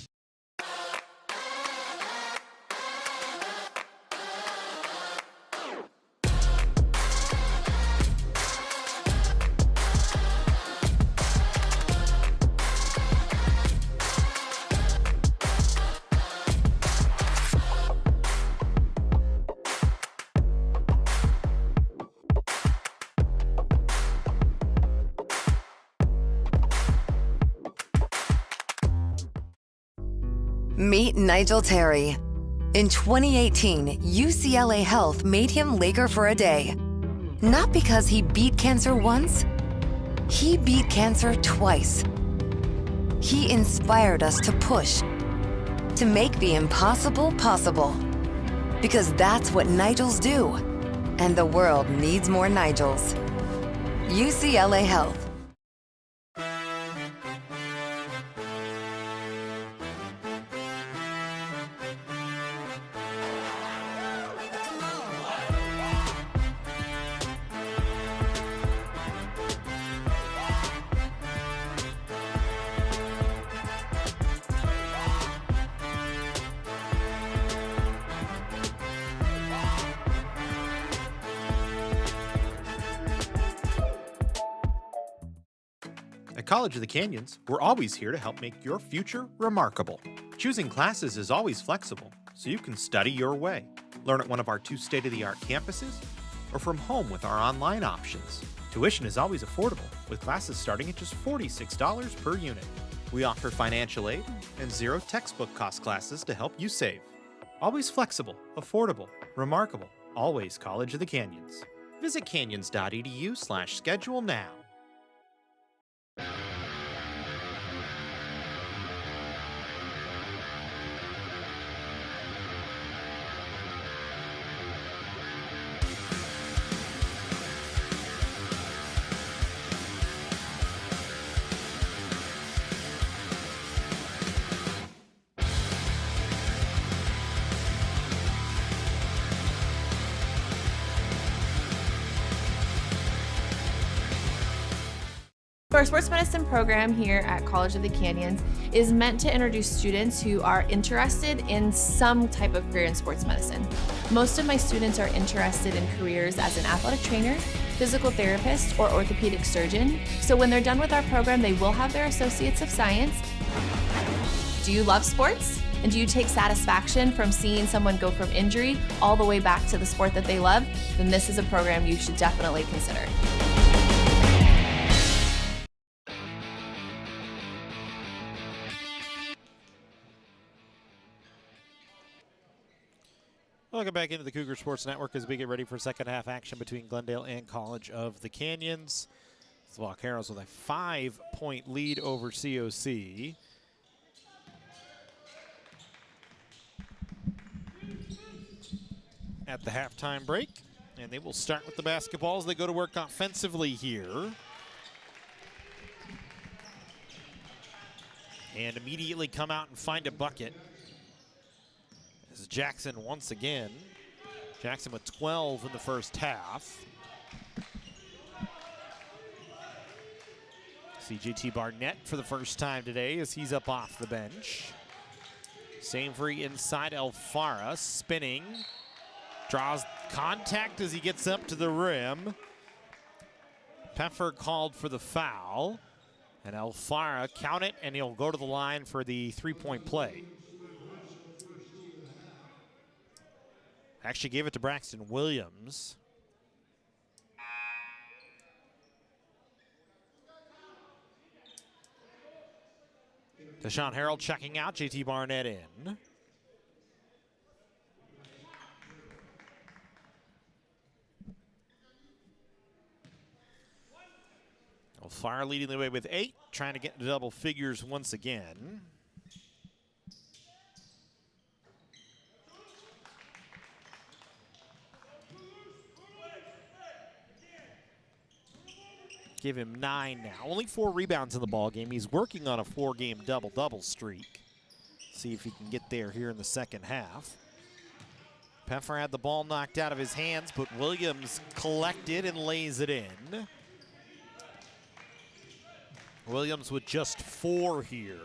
Meet Nigel Terry. In 2018, UCLA Health made him Laker for a day. Not because he beat cancer once, he beat cancer twice. He inspired us to push, to make the impossible possible. Because that's what Nigels do. And the world needs more Nigels. UCLA Health. At College of the Canyons, we're always here to help make your future remarkable. Choosing classes is always flexible, so you can study your way. Learn at one of our 2 state-of-the-art campuses, or from home with our online options. Tuition is always affordable, with classes starting at just $46 per unit. We offer financial aid and 0 textbook cost classes to help you save. Always flexible, affordable, remarkable. Always College of the Canyons. Visit canyons.edu/schedule now. Our sports medicine program here at College of the Canyons is meant to introduce students who are interested in some type of career in sports medicine. Most of my students are interested in careers as an athletic trainer, physical therapist, or orthopedic surgeon. So when they're done with our program, they will have their Associates of Science. Do you love sports? And do you take satisfaction from seeing someone go from injury all the way back to the sport that they love? Then this is a program you should definitely consider. Welcome back into the Cougar Sports Network as we get ready for second half action between Glendale and College of the Canyons. The Vaqueros with a 5-point lead over COC. At the halftime break, and they will start with the basketballs. They go to work offensively here. And immediately come out and find a bucket. Jackson once again. Jackson with 12 in the first half. See JT Barnett for the first time today as he's up off the bench. Savory inside Alfara, spinning. Draws contact as he gets up to the rim. Peffer called for the foul. And Alfara count it, and he'll go to the line for the three-point play. Actually gave it to Braxton Williams. Deshaun Harrell checking out, JT Barnett in. Fire leading the way with 8, trying to get into double figures once again. Give him 9 now. Only 4 rebounds in the ball game. He's working on a 4-game double-double streak. See if he can get there here in the second half. Peffer had the ball knocked out of his hands, but Williams collected and lays it in. Williams with just 4 here.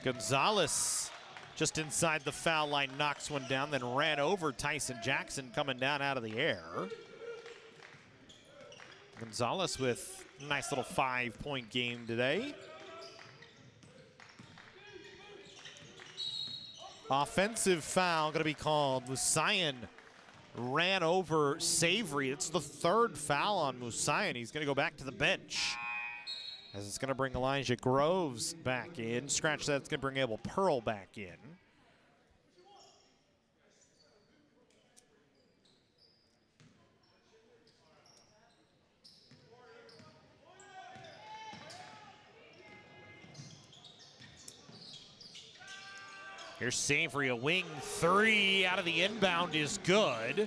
Gonzalez just inside the foul line, knocks one down, then ran over Tyson Jackson coming down out of the air. Gonzalez with a nice little 5-point game today. Offensive foul going to be called. Musayan ran over Savory. It's the 3rd foul on Musayan. He's going to go back to the bench. As it's going to bring Elijah Groves back in. Scratch that, it's going to bring Abel Pearl back in. Here's Savory, a wing 3 out of the inbound is good.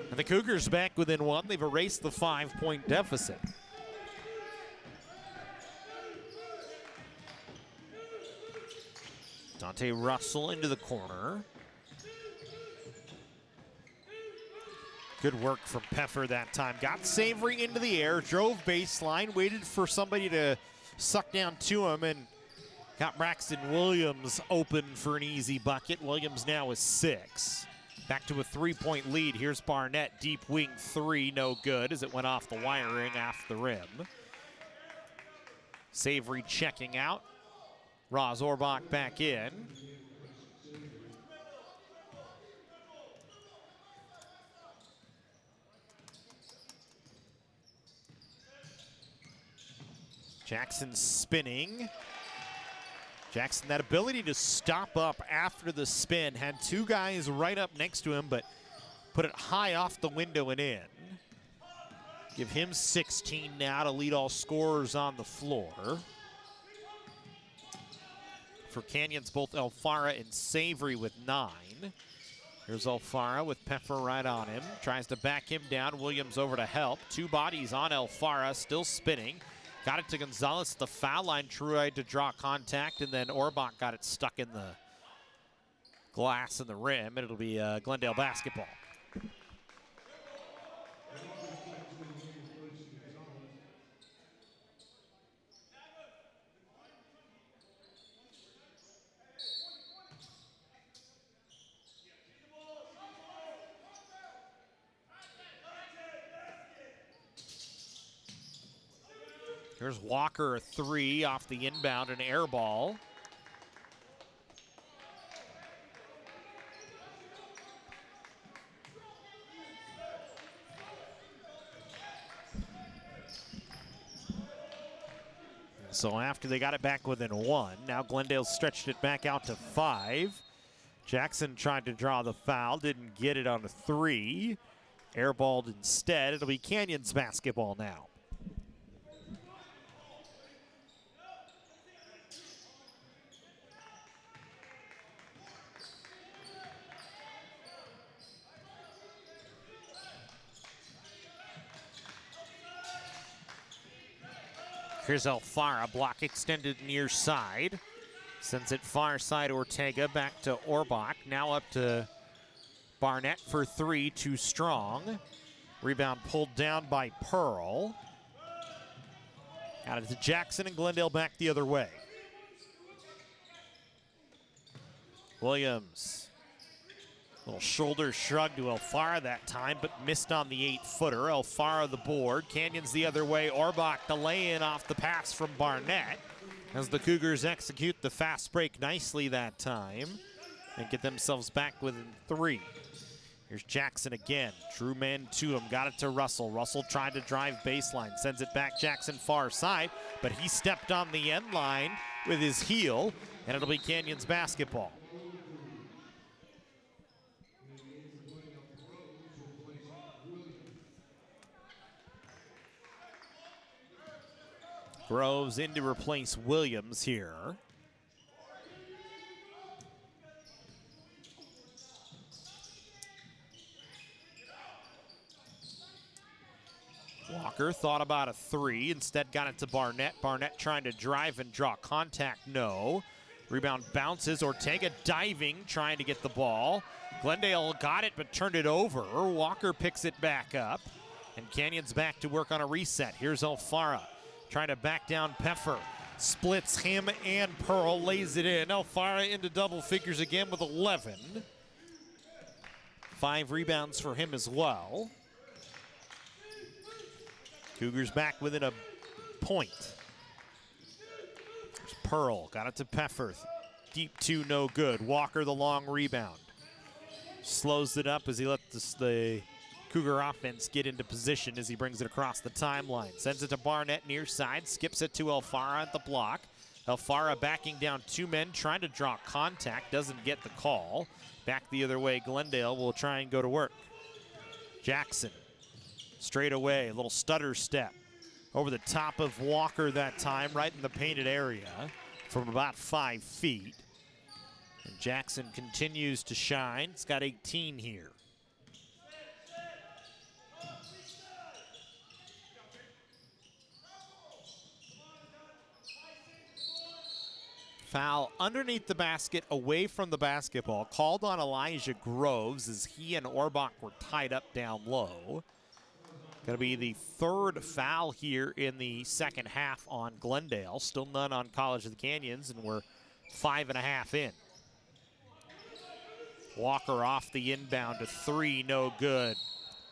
And the Cougars back within 1. They've erased the 5-point deficit. Dante Russell into the corner. Good work from Peffer that time. Got Savory into the air, drove baseline, waited for somebody to suck down to him, and got Braxton Williams open for an easy bucket. Williams now is 6. Back to a 3-point lead. Here's Barnett, deep wing 3, no good as it went off the wiring off the rim. Savory checking out. Roz Orbach back in. Jackson spinning. Jackson, that ability to stop up after the spin, had 2 guys right up next to him, but put it high off the window and in. Give him 16 now to lead all scorers on the floor. For Canyons, both Alfara and Savory with 9. Here's Alfara with Peffer right on him. Tries to back him down. Williams over to help. 2 bodies on Alfara, still spinning. Got it to Gonzalez at the foul line. Tried to draw contact, and then Orbach got it stuck in the glass in the rim, and it'll be Glendale basketball. Here's Walker, a 3 off the inbound, an air ball. So after they got it back within 1, now Glendale stretched it back out to 5. Jackson tried to draw the foul, didn't get it on a 3. Airballed instead. It'll be Canyons basketball now. Here's Alfara, block extended near side. Sends it far side, Ortega back to Orbach. Now up to Barnett for three, too strong. Rebound pulled down by Pearl. Got it to Jackson, and Glendale back the other way. Williams. Little shoulder shrug to Alfara that time, but missed on the 8-footer. Alfara the board. Canyons the other way. Orbach the lay-in off the pass from Barnett as the Cougars execute the fast break nicely that time and get themselves back within three. Here's Jackson again. Drew man to him. Got it to Russell. Russell tried to drive baseline. Sends it back Jackson far side, but he stepped on the end line with his heel, and it'll be Canyons basketball. Groves in to replace Williams here. Walker thought about a three, instead got it to Barnett. Barnett trying to drive and draw contact, no. Rebound bounces, Ortega diving, trying to get the ball. Glendale got it but turned it over. Walker picks it back up, and Canyons back to work on a reset. Here's Alfara trying to back down Peffer. Splits him and Pearl, lays it in. Alfara into double figures again with 11. 5 rebounds for him as well. Cougars back within a point. There's Pearl, got it to Peffer. Deep two, no good. Walker the long rebound. Slows it up as he lets the Cougar offense get into position as he brings it across the timeline. Sends it to Barnett near side, skips it to Alfara at the block. Alfara backing down 2 men, trying to draw contact, doesn't get the call. Back the other way, Glendale will try and go to work. Jackson, straight away, a little stutter step. Over the top of Walker that time, right in the painted area from about 5 feet. And Jackson continues to shine. It's got 18 here. Foul underneath the basket, away from the basketball. Called on Elijah Groves as he and Orbach were tied up down low. Going to be the 3rd foul here in the second half on Glendale. Still none on College of the Canyons, and we're 5.5 in. Walker off the inbound to 3, no good.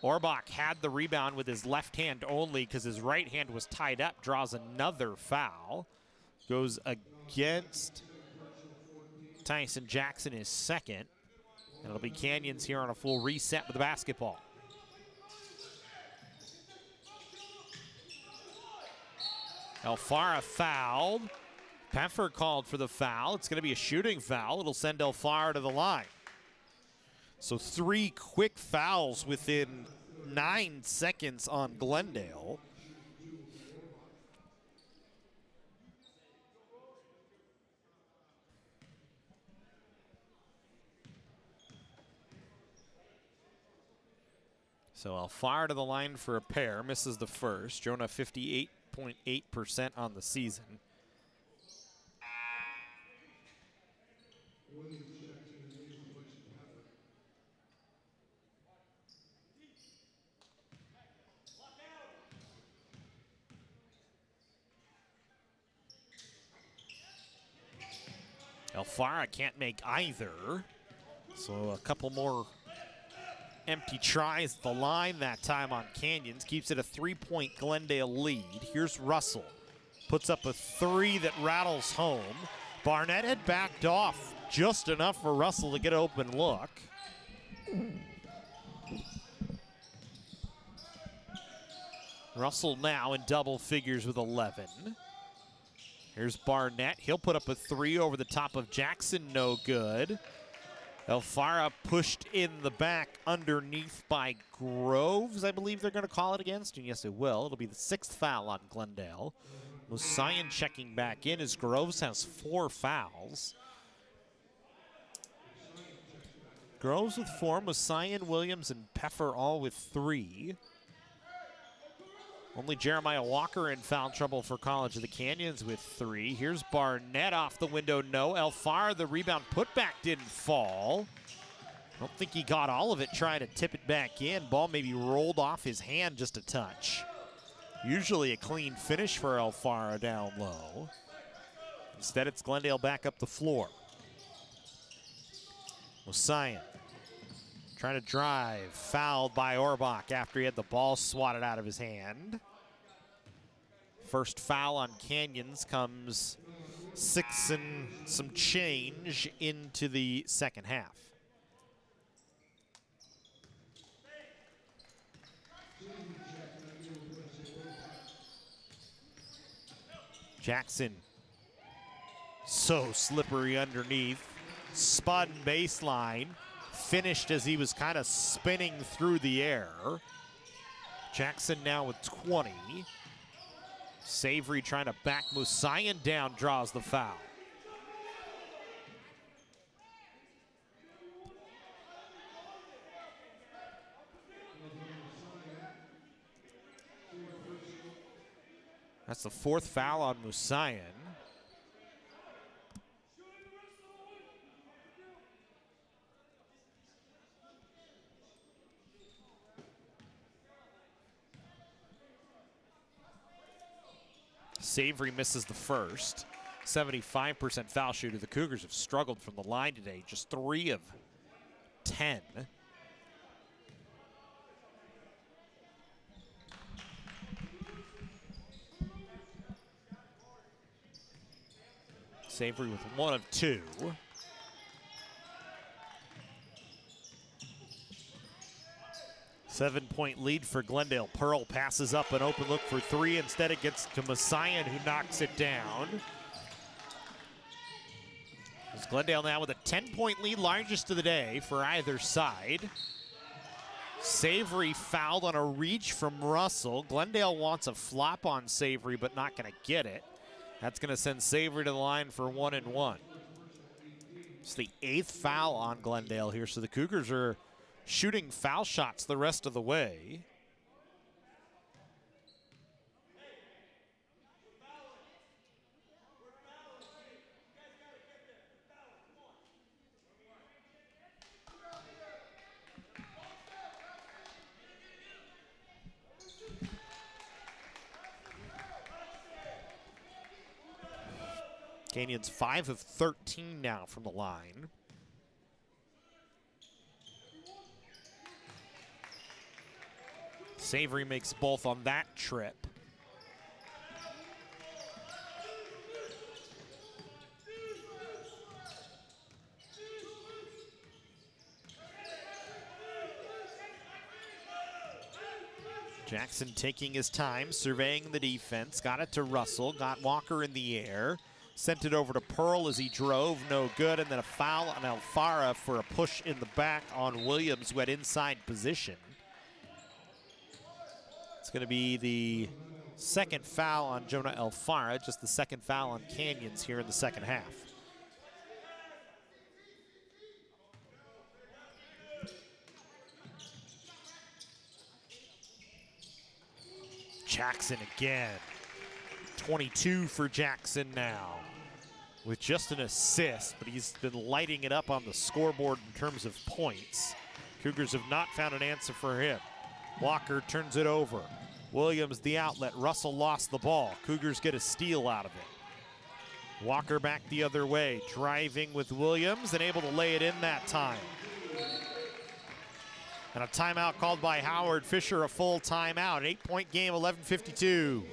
Orbach had the rebound with his left hand only because his right hand was tied up. Draws another foul. Goes against Tyson Jackson, his second. And it'll be Canyons here on a full reset with the basketball. Alfara fouled. Peffer called for the foul. It's going to be a shooting foul. It'll send Alfara to the line. So 3 quick fouls within 9 seconds on Glendale. So Alfara to the line for a pair, misses the first. Jonah 58.8% on the season. Alfara can't make either. So a couple more empty tries at the line that time on Canyons. Keeps it a 3-point Glendale lead. Here's Russell. Puts up a 3 that rattles home. Barnett had backed off just enough for Russell to get an open look. Russell now in double figures with 11. Here's Barnett. He'll put up a 3 over the top of Jackson, no good. Alfara pushed in the back underneath by Groves, I believe they're going to call it against. And yes, it will. It'll be the 6th foul on Glendale. Mosayan checking back in as Groves has 4 fouls. Groves with 4, Mosayan, Williams, and Peffer all with 3. Only Jeremiah Walker in foul trouble for College of the Canyons with 3. Here's Barnett off the window, no. Elfar, the rebound putback didn't fall. I don't think he got all of it trying to tip it back in. Ball maybe rolled off his hand just a touch. Usually a clean finish for Elfara down low. Instead, it's Glendale back up the floor. Mosayan trying to drive, fouled by Orbach after he had the ball swatted out of his hand. First foul on Canyons comes 6 and some change into the second half. Jackson, so slippery underneath. Spun baseline, finished as he was kind of spinning through the air. Jackson now with 20. Savory trying to back Mosayan down, draws the foul. That's the 4th foul on Mosayan. Savory misses the first. 75% foul shooter. The Cougars have struggled from the line today. Just 3 of 10. Savory with 1 of 2. Seven-point lead for Glendale. Pearl passes up an open look for 3. Instead, it gets to Mosayan, who knocks it down. It's Glendale now with a 10-point lead, largest of the day for either side. Savory fouled on a reach from Russell. Glendale wants a flop on Savory, but not going to get it. That's going to send Savory to the line for 1 and 1. It's the 8th foul on Glendale here, so the Cougars are shooting foul shots the rest of the way. Canyons 5 of 13 now from the line. Savory makes both on that trip. Jackson taking his time, surveying the defense, got it to Russell, got Walker in the air, sent it over to Pearl as he drove, no good, and then a foul on Alfara for a push in the back on Williams, who had inside position. It's going to be the 2nd foul on Jonah Alfara, just the 2nd foul on Canyons here in the second half. Jackson again. 22 for Jackson now with just an assist, but he's been lighting it up on the scoreboard in terms of points. Cougars have not found an answer for him. Walker turns it over. Williams the outlet. Russell lost the ball. Cougars get a steal out of it. Walker back the other way, driving with Williams and able to lay it in that time. And a timeout called by Howard Fisher, a full timeout. 8-point game, 11:52.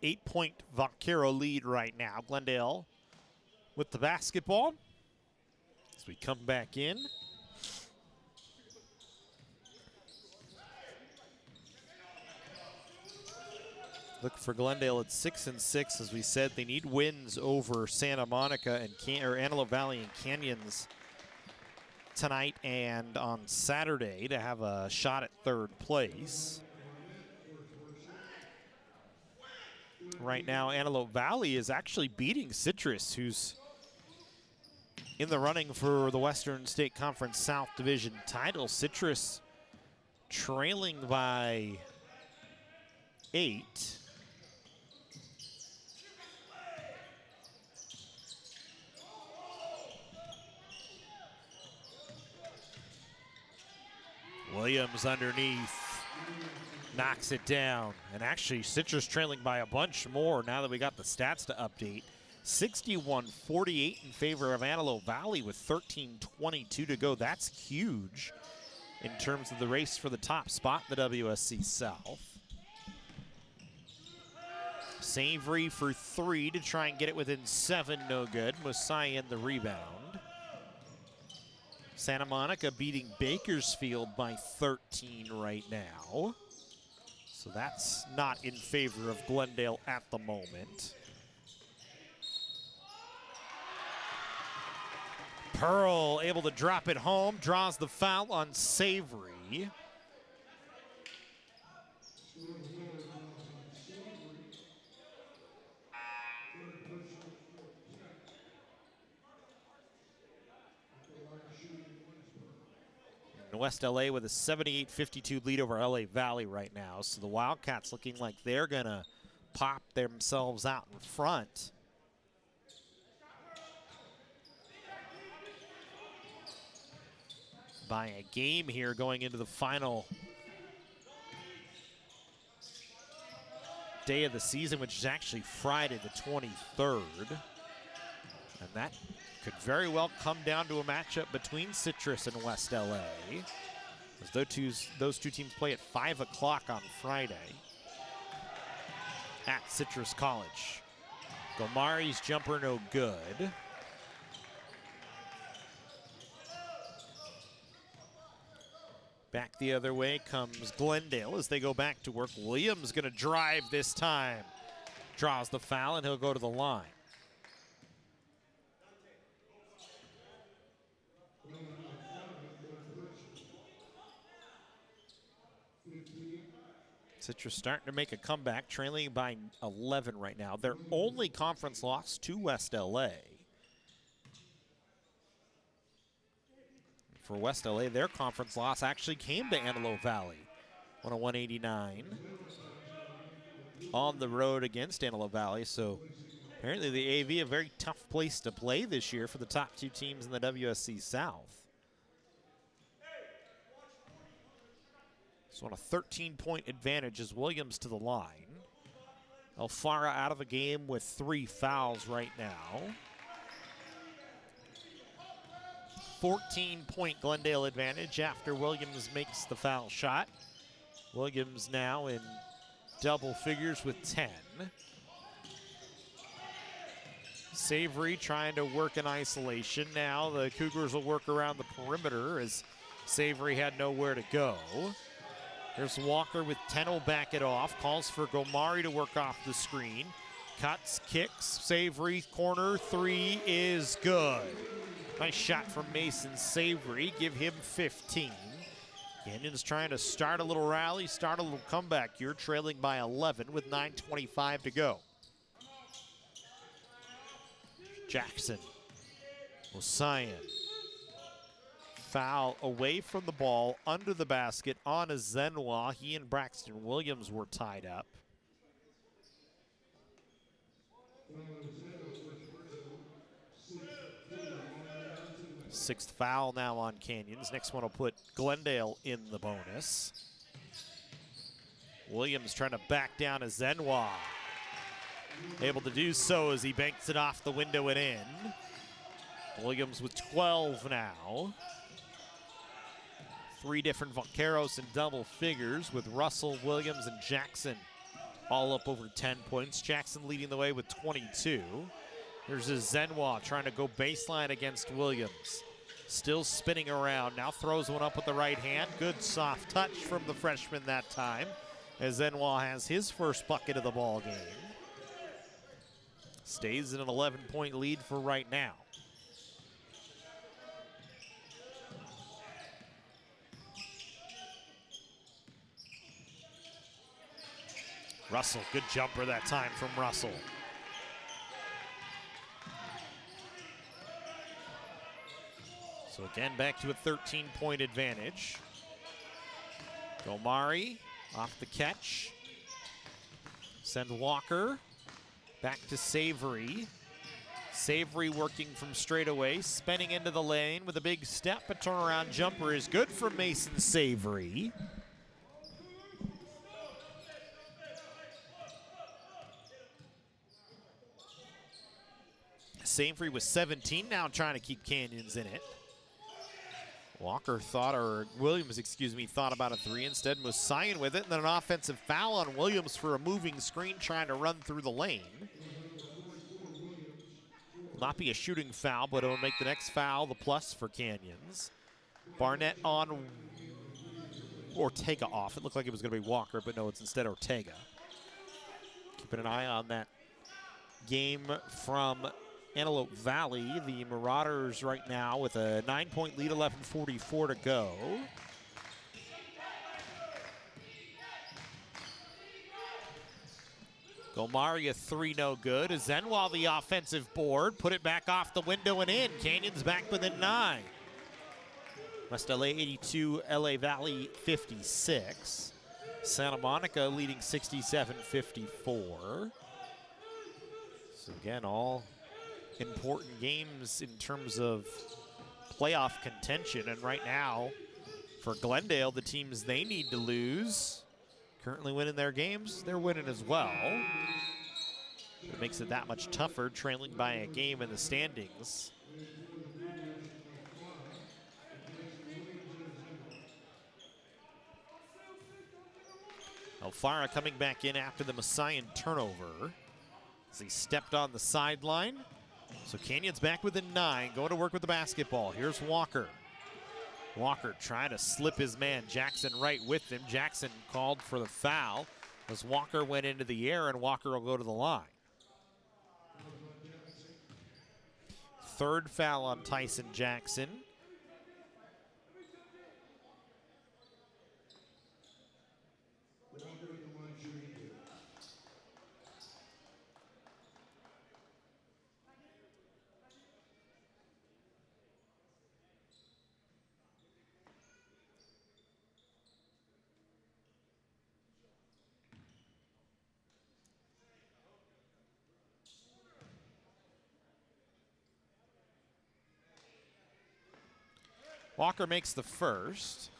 8-point Vaquero lead right now. Glendale with the basketball as we come back in. Look for Glendale at 6-6. As we said, they need wins over Santa Monica and Antelope Valley and Canyons tonight and on Saturday to have a shot at third place. Right now, Antelope Valley is actually beating Citrus, who's in the running for the Western State Conference South Division title. Citrus trailing by 8. Williams underneath, knocks it down. And actually, Citrus trailing by a bunch more now that we got the stats to update. 61-48 in favor of Antelope Valley with 13:22 to go. That's huge in terms of the race for the top spot in the WSC South. Savory for 3 to try and get it within 7, no good. Mosaien the rebound. Santa Monica beating Bakersfield by 13 right now. So that's not in favor of Glendale at the moment. Pearl able to drop it home, draws the foul on Savory. West LA with a 78-52 lead over LA Valley right now. So the Wildcats looking like they're gonna pop themselves out in front. By a game here going into the final day of the season, which is actually Friday the 23rd. And that could very well come down to a matchup between Citrus and West LA, as those two teams play at 5 o'clock on Friday at Citrus College. Gomari's jumper no good. Back the other way comes Glendale as they go back to work. Williams gonna drive this time. Draws the foul and he'll go to the line. Citrus starting to make a comeback, trailing by 11 right now. Their only conference loss to West LA. For West LA, their conference loss actually came to Antelope Valley. 101-89 on the road against Antelope Valley. So apparently the AV, a very tough place to play this year for the top two teams in the WSC South. So on a 13-point advantage as Williams to the line. Alfara out of the game with 3 fouls right now. 14-point Glendale advantage after Williams makes the foul shot. Williams now in double figures with 10. Savory trying to work in isolation. Now the Cougars will work around the perimeter as Savory had nowhere to go. There's Walker with 10, will back it off. Calls for Gomari to work off the screen. Cuts, kicks, Savory, corner, 3 is good. Nice shot from Mason Savory, give him 15. Canyons trying to start a little rally, start a little comeback here, trailing by 11 with 9:25 to go. Jackson, Mosaien. Foul away from the ball, under the basket, on a Zenwa. He and Braxton Williams were tied up. Sixth foul now on Canyons. Next one will put Glendale in the bonus. Williams trying to back down a Zenwa. Able to do so as he banks it off the window and in. Williams with 12 now. 3 different Vaqueros in double figures with Russell, Williams, and Jackson all up over 10 points. Jackson leading the way with 22. Here's a Zenoir trying to go baseline against Williams. Still spinning around, now throws one up with the right hand. Good soft touch from the freshman that time, as Zenoir has his first bucket of the ball game. Stays in an 11-point lead for right now. Russell, good jumper that time from Russell. So again, back to a 13-point advantage. Gomari off the catch. Send Walker back to Savory. Savory working from straightaway, spinning into the lane with a big step. A turnaround jumper is good for Mason Savory. Savory was 17, now trying to keep Canyons in it. Walker thought, or Williams, excuse me, thought about a three. Instead, Moussayan with it, and then an offensive foul on Williams for a moving screen trying to run through the lane. Will not be a shooting foul, but it'll make the next foul the plus for Canyons. Barnett on Ortega off. It looked like it was going to be Walker, but no, it's instead Ortega. Keeping an eye on that game from Antelope Valley. The Marauders right now with a 9-point lead, 11:44 to go. Gomari a three, no good. Zenoir the offensive board, put it back off the window and in. Canyons back within 9. West LA 82, LA Valley 56. Santa Monica leading 67-54. So again, all important games in terms of playoff contention, and right now for Glendale, the teams they need to lose currently winning their games, they're winning as well. It makes it that much tougher, trailing by a game in the standings. Alfara coming back in after the Moussayan turnover as he stepped on the sideline. So Canyons back within 9, going to work with the basketball. Here's Walker. Walker trying to slip his man Jackson right with him. Jackson called for the foul as Walker went into the air, and Walker will go to the line. Third foul on Tyson Jackson. Walker makes the first.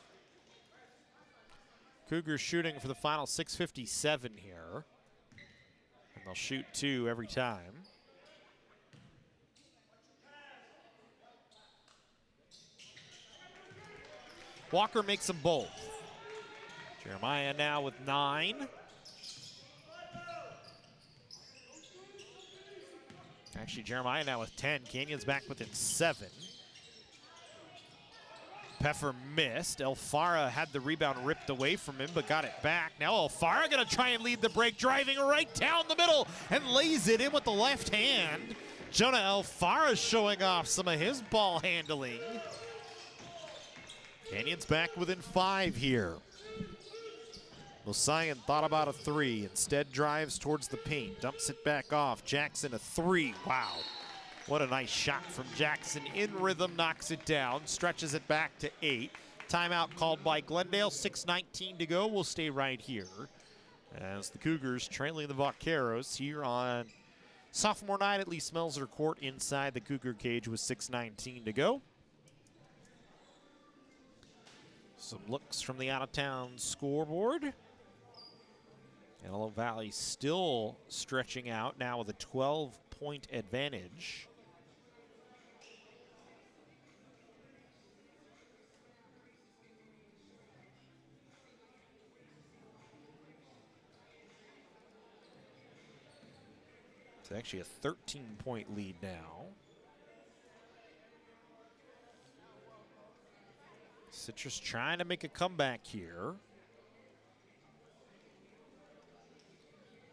Cougars shooting for the final 6:57 here. And they'll shoot 2 every time. Walker makes them both. Jeremiah now with 9. Actually, Jeremiah now with 10. Canyons back within 7. Peffer missed. Alfara had the rebound ripped away from him, but got it back. Now Alfara gonna try and lead the break, driving right down the middle and lays it in with the left hand. Jonah Alfara showing off some of his ball handling. Canyons back within 5 here. Moussayan thought about a 3, instead drives towards the paint, dumps it back off. Jackson a 3, wow. What a nice shot from Jackson. In rhythm, knocks it down, stretches it back to 8. Timeout called by Glendale, 6:19 to go. We'll stay right here as the Cougars trailing the Vaqueros here on sophomore night at Lee Smelser Court inside the Cougar cage with 6:19 to go. Some looks from the out-of-town scoreboard. Antelope Valley still stretching out now with a 12-point advantage. It's actually a 13-point lead now. Citrus trying to make a comeback here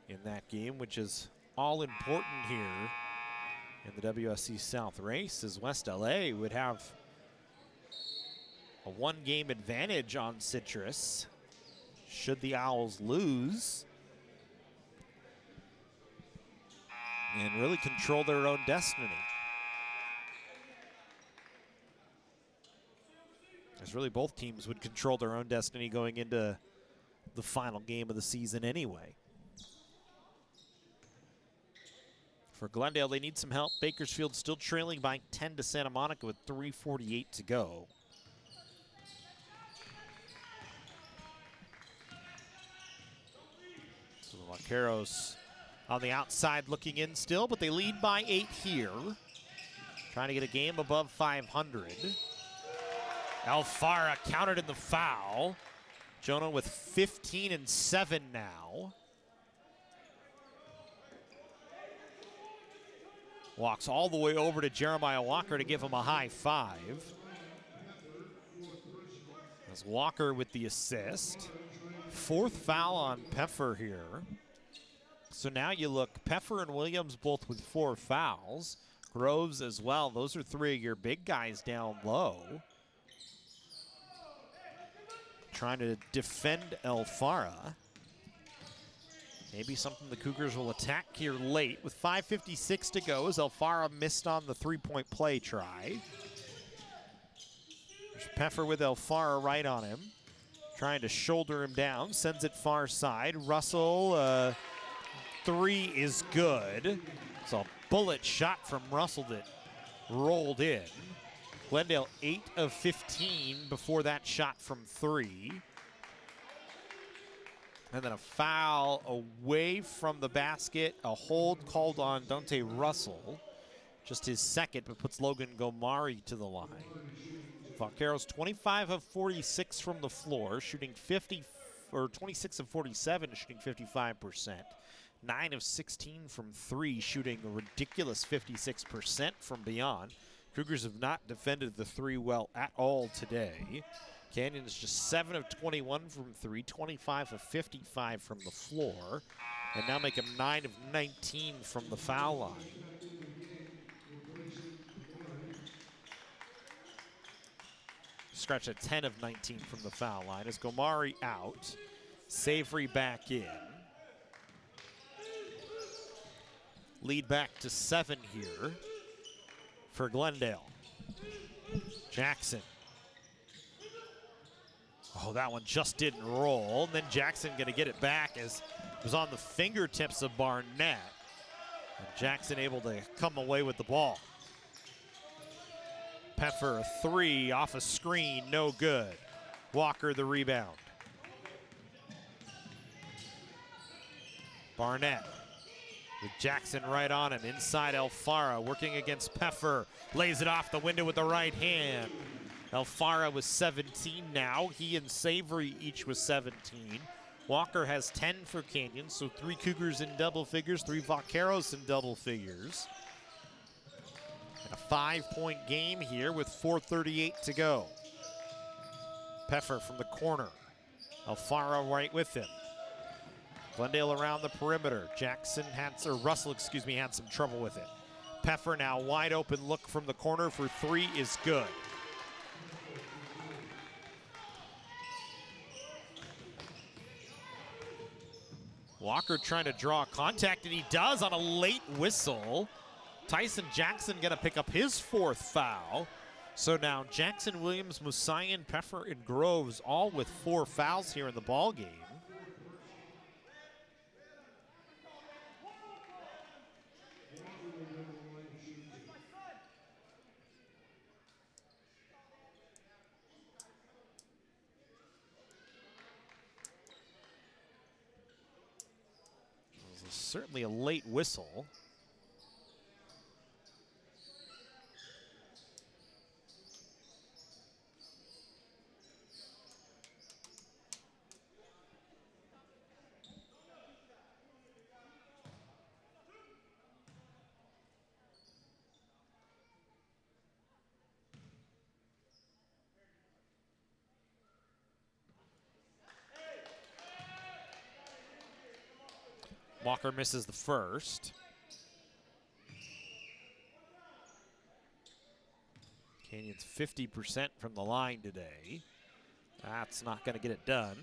in that game, which is all important here in the WSC South race, as West LA would have a one-game advantage on Citrus should the Owls lose and really control their own destiny. As really both teams would control their own destiny going into the final game of the season anyway. For Glendale, they need some help. Bakersfield still trailing by 10 to Santa Monica with 3:48 to go. So the Vaqueros on the outside looking in still, but they lead by 8 here. Trying to get a game above 500. Alfara countered in the foul. Jonah with 15 and 7 now. Walks all the way over to Jeremiah Walker to give him a high five. As Walker with the assist. 4th foul on Peffer here. So now you look, Peffer and Williams both with 4 fouls. Groves as well. Those are 3 of your big guys down low. Trying to defend Alfara. Maybe something the Cougars will attack here late with 5:56 to go as Alfara missed on the 3-point play try. There's Peffer with Alfara right on him. Trying to shoulder him down, sends it far side. Russell, 3 is good. It's a bullet shot from Russell that rolled in. Glendale 8 of 15 before that shot from 3. And then a foul away from the basket. A hold called on Dante Russell. Just his second, but puts Logan Gomari to the line. Vaqueros 25 of 46 from the floor, shooting 26 of 47, shooting 55%. 9 of 16 from 3, shooting a ridiculous 56% from beyond. Cougars have not defended the 3 well at all today. Canyons just 7 of 21 from 3, 25 of 55 from the floor, and now make him 9 of 19 from the foul line. Scratch at 10 of 19 from the foul line as Gomari out, Savory back in. Lead back to 7 here for Glendale. Jackson. Oh, that one just didn't roll. And then Jackson gonna get it back as it was on the fingertips of Barnett. And Jackson able to come away with the ball. Peffer, a 3 off a screen, no good. Walker the rebound. Barnett with Jackson right on him. Inside Alfara working against Peffer. Lays it off the window with the right hand. Alfara was 17 now. He and Savory each was 17. Walker has 10 for Canyon, so 3 Cougars in double figures, 3 Vaqueros in double figures. And a 5-point game here with 4:38 to go. Peffer from the corner. Alfara right with him. Glendale around the perimeter. Russell, had some trouble with it. Peffer now wide open look from the corner for 3 is good. Walker trying to draw contact, and he does on a late whistle. Tyson Jackson gonna pick up his 4th foul. So now Jackson, Williams, Musayan, Peffer, and Groves all with 4 fouls here in the ball game. Certainly a late whistle. Walker misses the first. Canyons 50% from the line today. That's not going to get it done.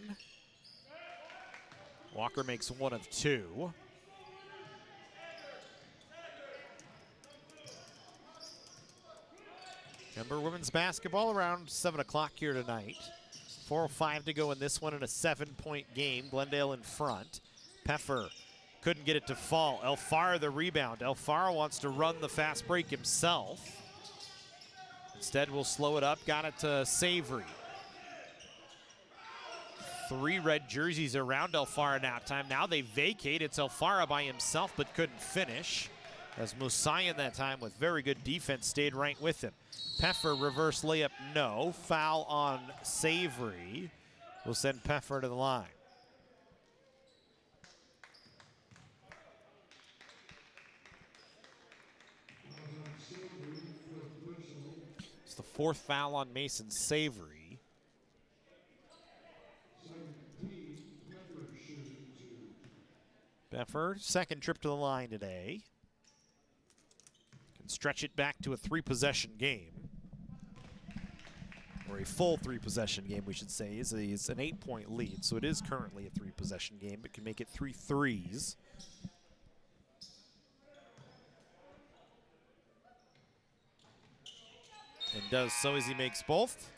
Walker makes 1 of 2. Remember, women's basketball around 7 o'clock here tonight. 4:05 to go in this one in a 7-point game. Glendale in front. Peffer couldn't get it to fall. Elfara the rebound. Elfara wants to run the fast break himself. Instead, we'll slow it up. Got it to Savory. 3 red jerseys around Elfara now. Now they vacate. It's Elfara by himself, but couldn't finish. As Musayan that time with very good defense stayed right with him. Peffer reverse layup, no. Foul on Savory will send Peffer to the line. It's the 4th foul on Mason Savory. Peffer, 2nd trip to the line today. Can stretch it back to a 3-possession game. Or a full 3-possession game, we should say. It's an 8-point lead, so it is currently a 3-possession game, but can make it 3 threes. And does so as he makes both.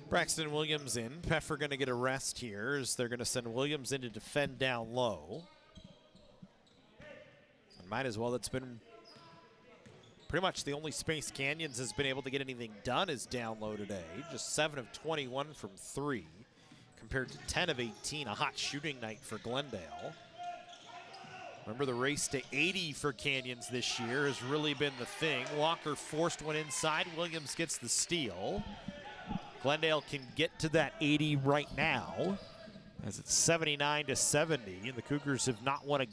Braxton Williams in. Peffer going to get a rest here as they're going to send Williams in to defend down low. And might as well, that's been pretty much the only space Canyons has been able to get anything done is down low today. Just 7 of 21 from 3 compared to 10 of 18, a hot shooting night for Glendale. Remember, the race to 80 for Canyons this year has really been the thing. Walker forced one inside. Williams gets the steal. Glendale can get to that 80 right now as it's 79-70, and the Cougars have not won a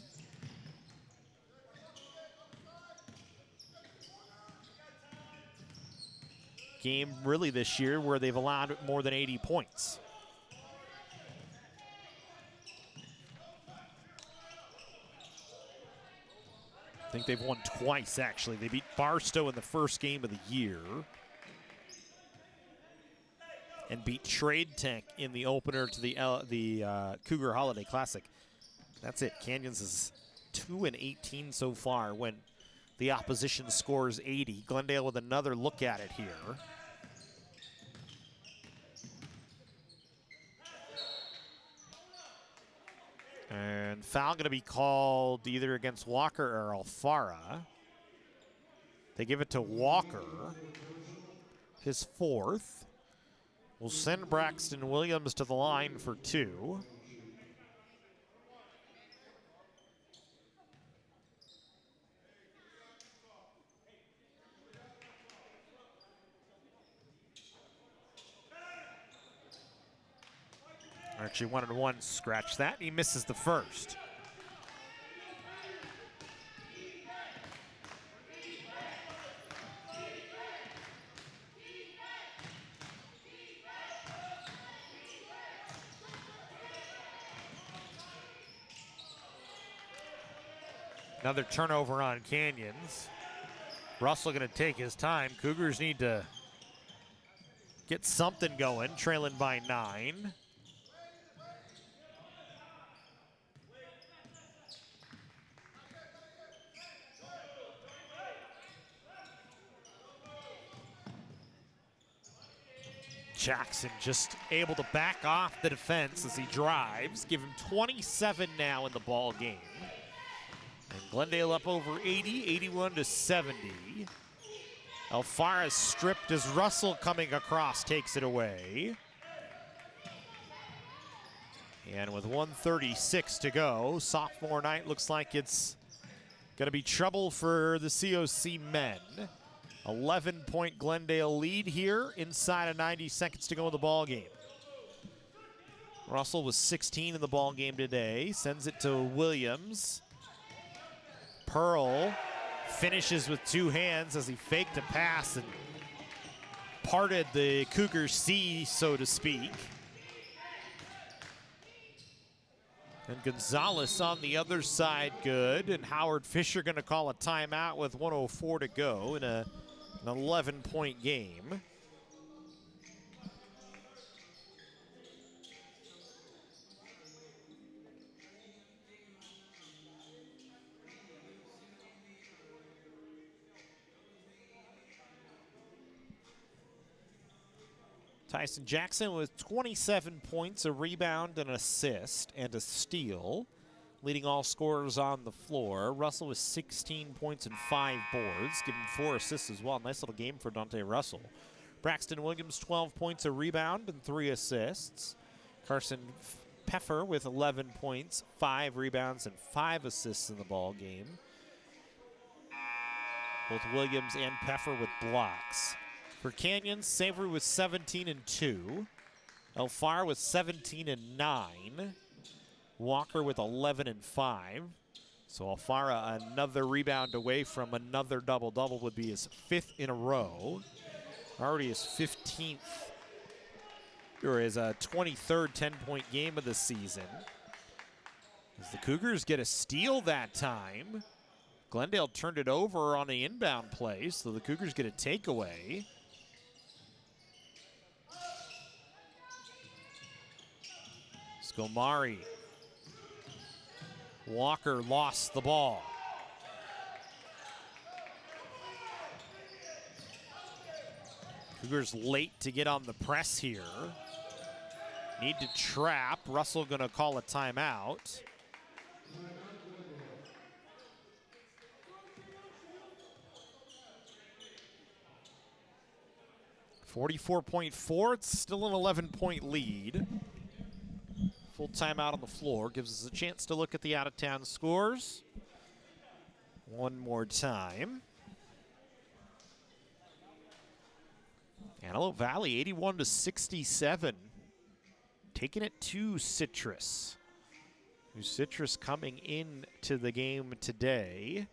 game really this year where they've allowed more than 80 points. I think they've won twice, actually. They beat Barstow in the first game of the year and beat Trade Tank in the opener to the Cougar Holiday Classic. That's it. Canyons is 2-18 so far when the opposition scores 80. Glendale with another look at it here. And foul going to be called either against Walker or Alfara. They give it to Walker, his 4th. We'll send Braxton Williams to the line for 2. Actually 1-on-1, scratch that. He misses the first. Another turnover on Canyons. Russell going to take his time. Cougars need to get something going, trailing by 9. Jackson just able to back off the defense as he drives. Give him 27 now in the ball game. And Glendale up over 80, 81-70. Alfara stripped as Russell coming across takes it away. And with 1:36 to go, sophomore night looks like it's going to be trouble for the COC men. 11-point Glendale lead here inside of 90 seconds to go in the ball game. Russell was 16 in the ball game today. Sends it to Williams. Pearl finishes with 2 hands as he faked a pass and parted the Cougar sea, so to speak. And Gonzalez on the other side, good. And Howard Fisher going to call a timeout with 1:04 to go in an 11-point game. Tyson Jackson with 27 points, a rebound, an assist, and a steal, leading all scorers on the floor. Russell with 16 points and 5 boards, giving 4 assists as well. Nice little game for Dante Russell. Braxton Williams, 12 points, a rebound, and 3 assists. Carson Pfeffer with 11 points, 5 rebounds, and 5 assists in the ball game. Both Williams and Pfeffer with blocks. For Canyons, Savory with 17 and 2. Elfar with 17 and 9. Walker with 11 and 5. So Alfara another rebound away from another double-double, would be his 5th in a row. Already his 15th, or his 23rd 10-point game of the season. As the Cougars get a steal that time. Glendale turned it over on the inbound play, so the Cougars get a takeaway. Scomari. Walker lost the ball. Cougars late to get on the press here. Need to trap. Russell gonna call a timeout. .4, it's still an 11-point lead. Full timeout on the floor gives us a chance to look at the out-of-town scores one more time. Antelope Valley 81-67, taking it to Citrus. Citrus coming into the game today.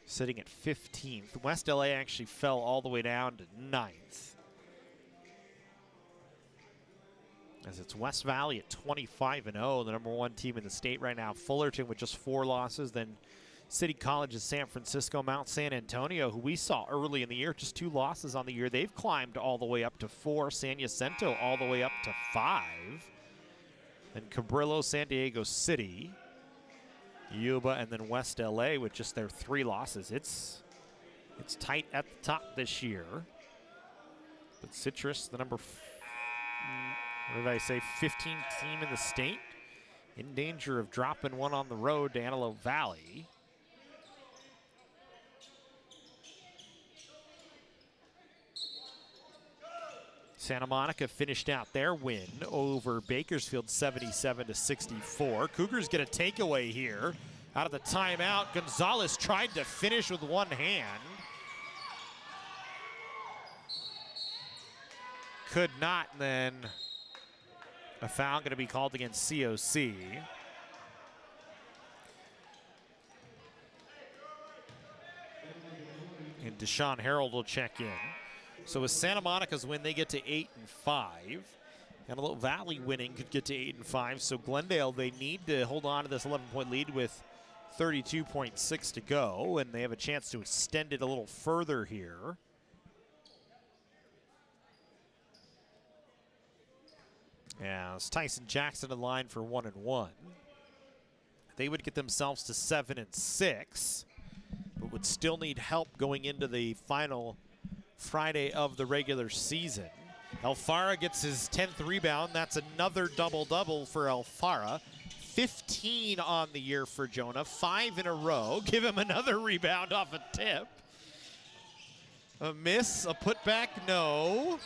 Sitting at 15th. West LA actually fell all the way down to 9th. As it's West Valley at 25-0, the number 1 team in the state right now. Fullerton with just 4 losses. Then City College of San Francisco, Mount San Antonio, who we saw early in the year, just 2 losses on the year. They've climbed all the way up to 4. San Jacinto all the way up to 5. Then Cabrillo, San Diego City, Yuba, and then West LA with just their 3 losses. It's tight at the top this year. But Citrus, the number, what did I say, 15th team in the state, in danger of dropping one on the road to Antelope Valley. Santa Monica finished out their win over Bakersfield 77-64. Cougars get a takeaway here out of the timeout. Gonzalez tried to finish with one hand. Could not, and then a foul going to be called against COC. And Deshaun Harold will check in. So with Santa Monica's win, they get to 8-5. Antelope Valley winning could get to 8-5. So Glendale, they need to hold on to this 11-point lead with 32.6 to go, and they have a chance to extend it a little further here. Yeah, it's Tyson Jackson in line for 1-1. They would get themselves to 7-6, but would still need help going into the final Friday of the regular season. Alfara gets his 10th rebound. That's another double-double for Alfara. 15 on the year for Jonah, 5 in a row. Give him another rebound off a tip. A miss, a putback, no.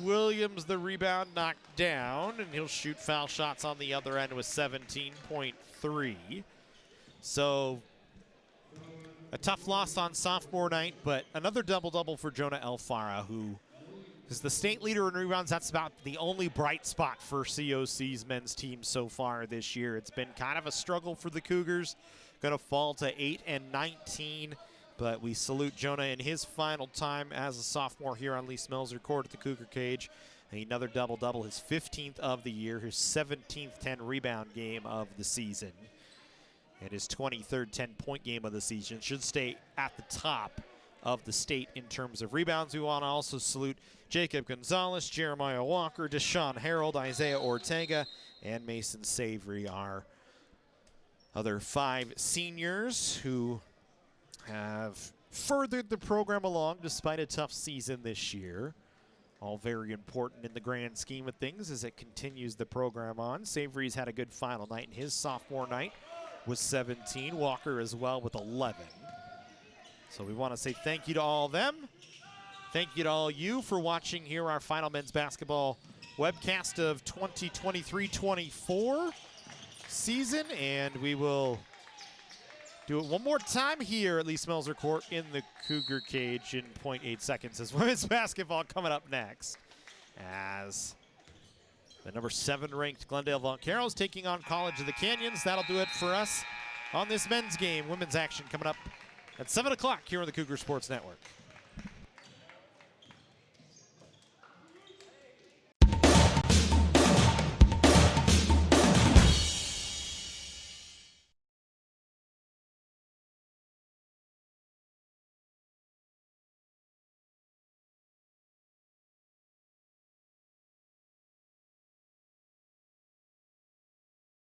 Williams, the rebound, knocked down, and he'll shoot foul shots on the other end with 17.3. So a tough loss on sophomore night, but another double-double for Jonah Alfara, who is the state leader in rebounds. That's about the only bright spot for COC's men's team so far this year. It's been kind of a struggle for the Cougars. Going to fall to 8-19 But we salute Jonah in his final time as a sophomore here on Lee Smelser Court at the Cougar Cage. Another double-double, his 15th of the year, his 17th 10-rebound game of the season, and his 23rd 10-point game of the season. Should stay at the top of the state in terms of rebounds. We want to also salute Jacob Gonzalez, Jeremiah Walker, Deshaun Harold, Isaiah Ortega, and Mason Savory, our other 5 seniors who have furthered the program along despite a tough season this year. All very important in the grand scheme of things as it continues the program on. Savory's had a good final night in his sophomore night with 17. Walker as well with 11. So we want to say thank you to all of them. Thank you to all you for watching here our final men's basketball webcast of 2023-24 season. And we will do it one more time here at Lee Smelser Court in the Cougar Cage in 0.8 seconds as women's basketball coming up next. As the number 7 ranked Glendale Vaqueros taking on College of the Canyons. That'll do it for us on this men's game. Women's action coming up at 7 o'clock here on the Cougar Sports Network.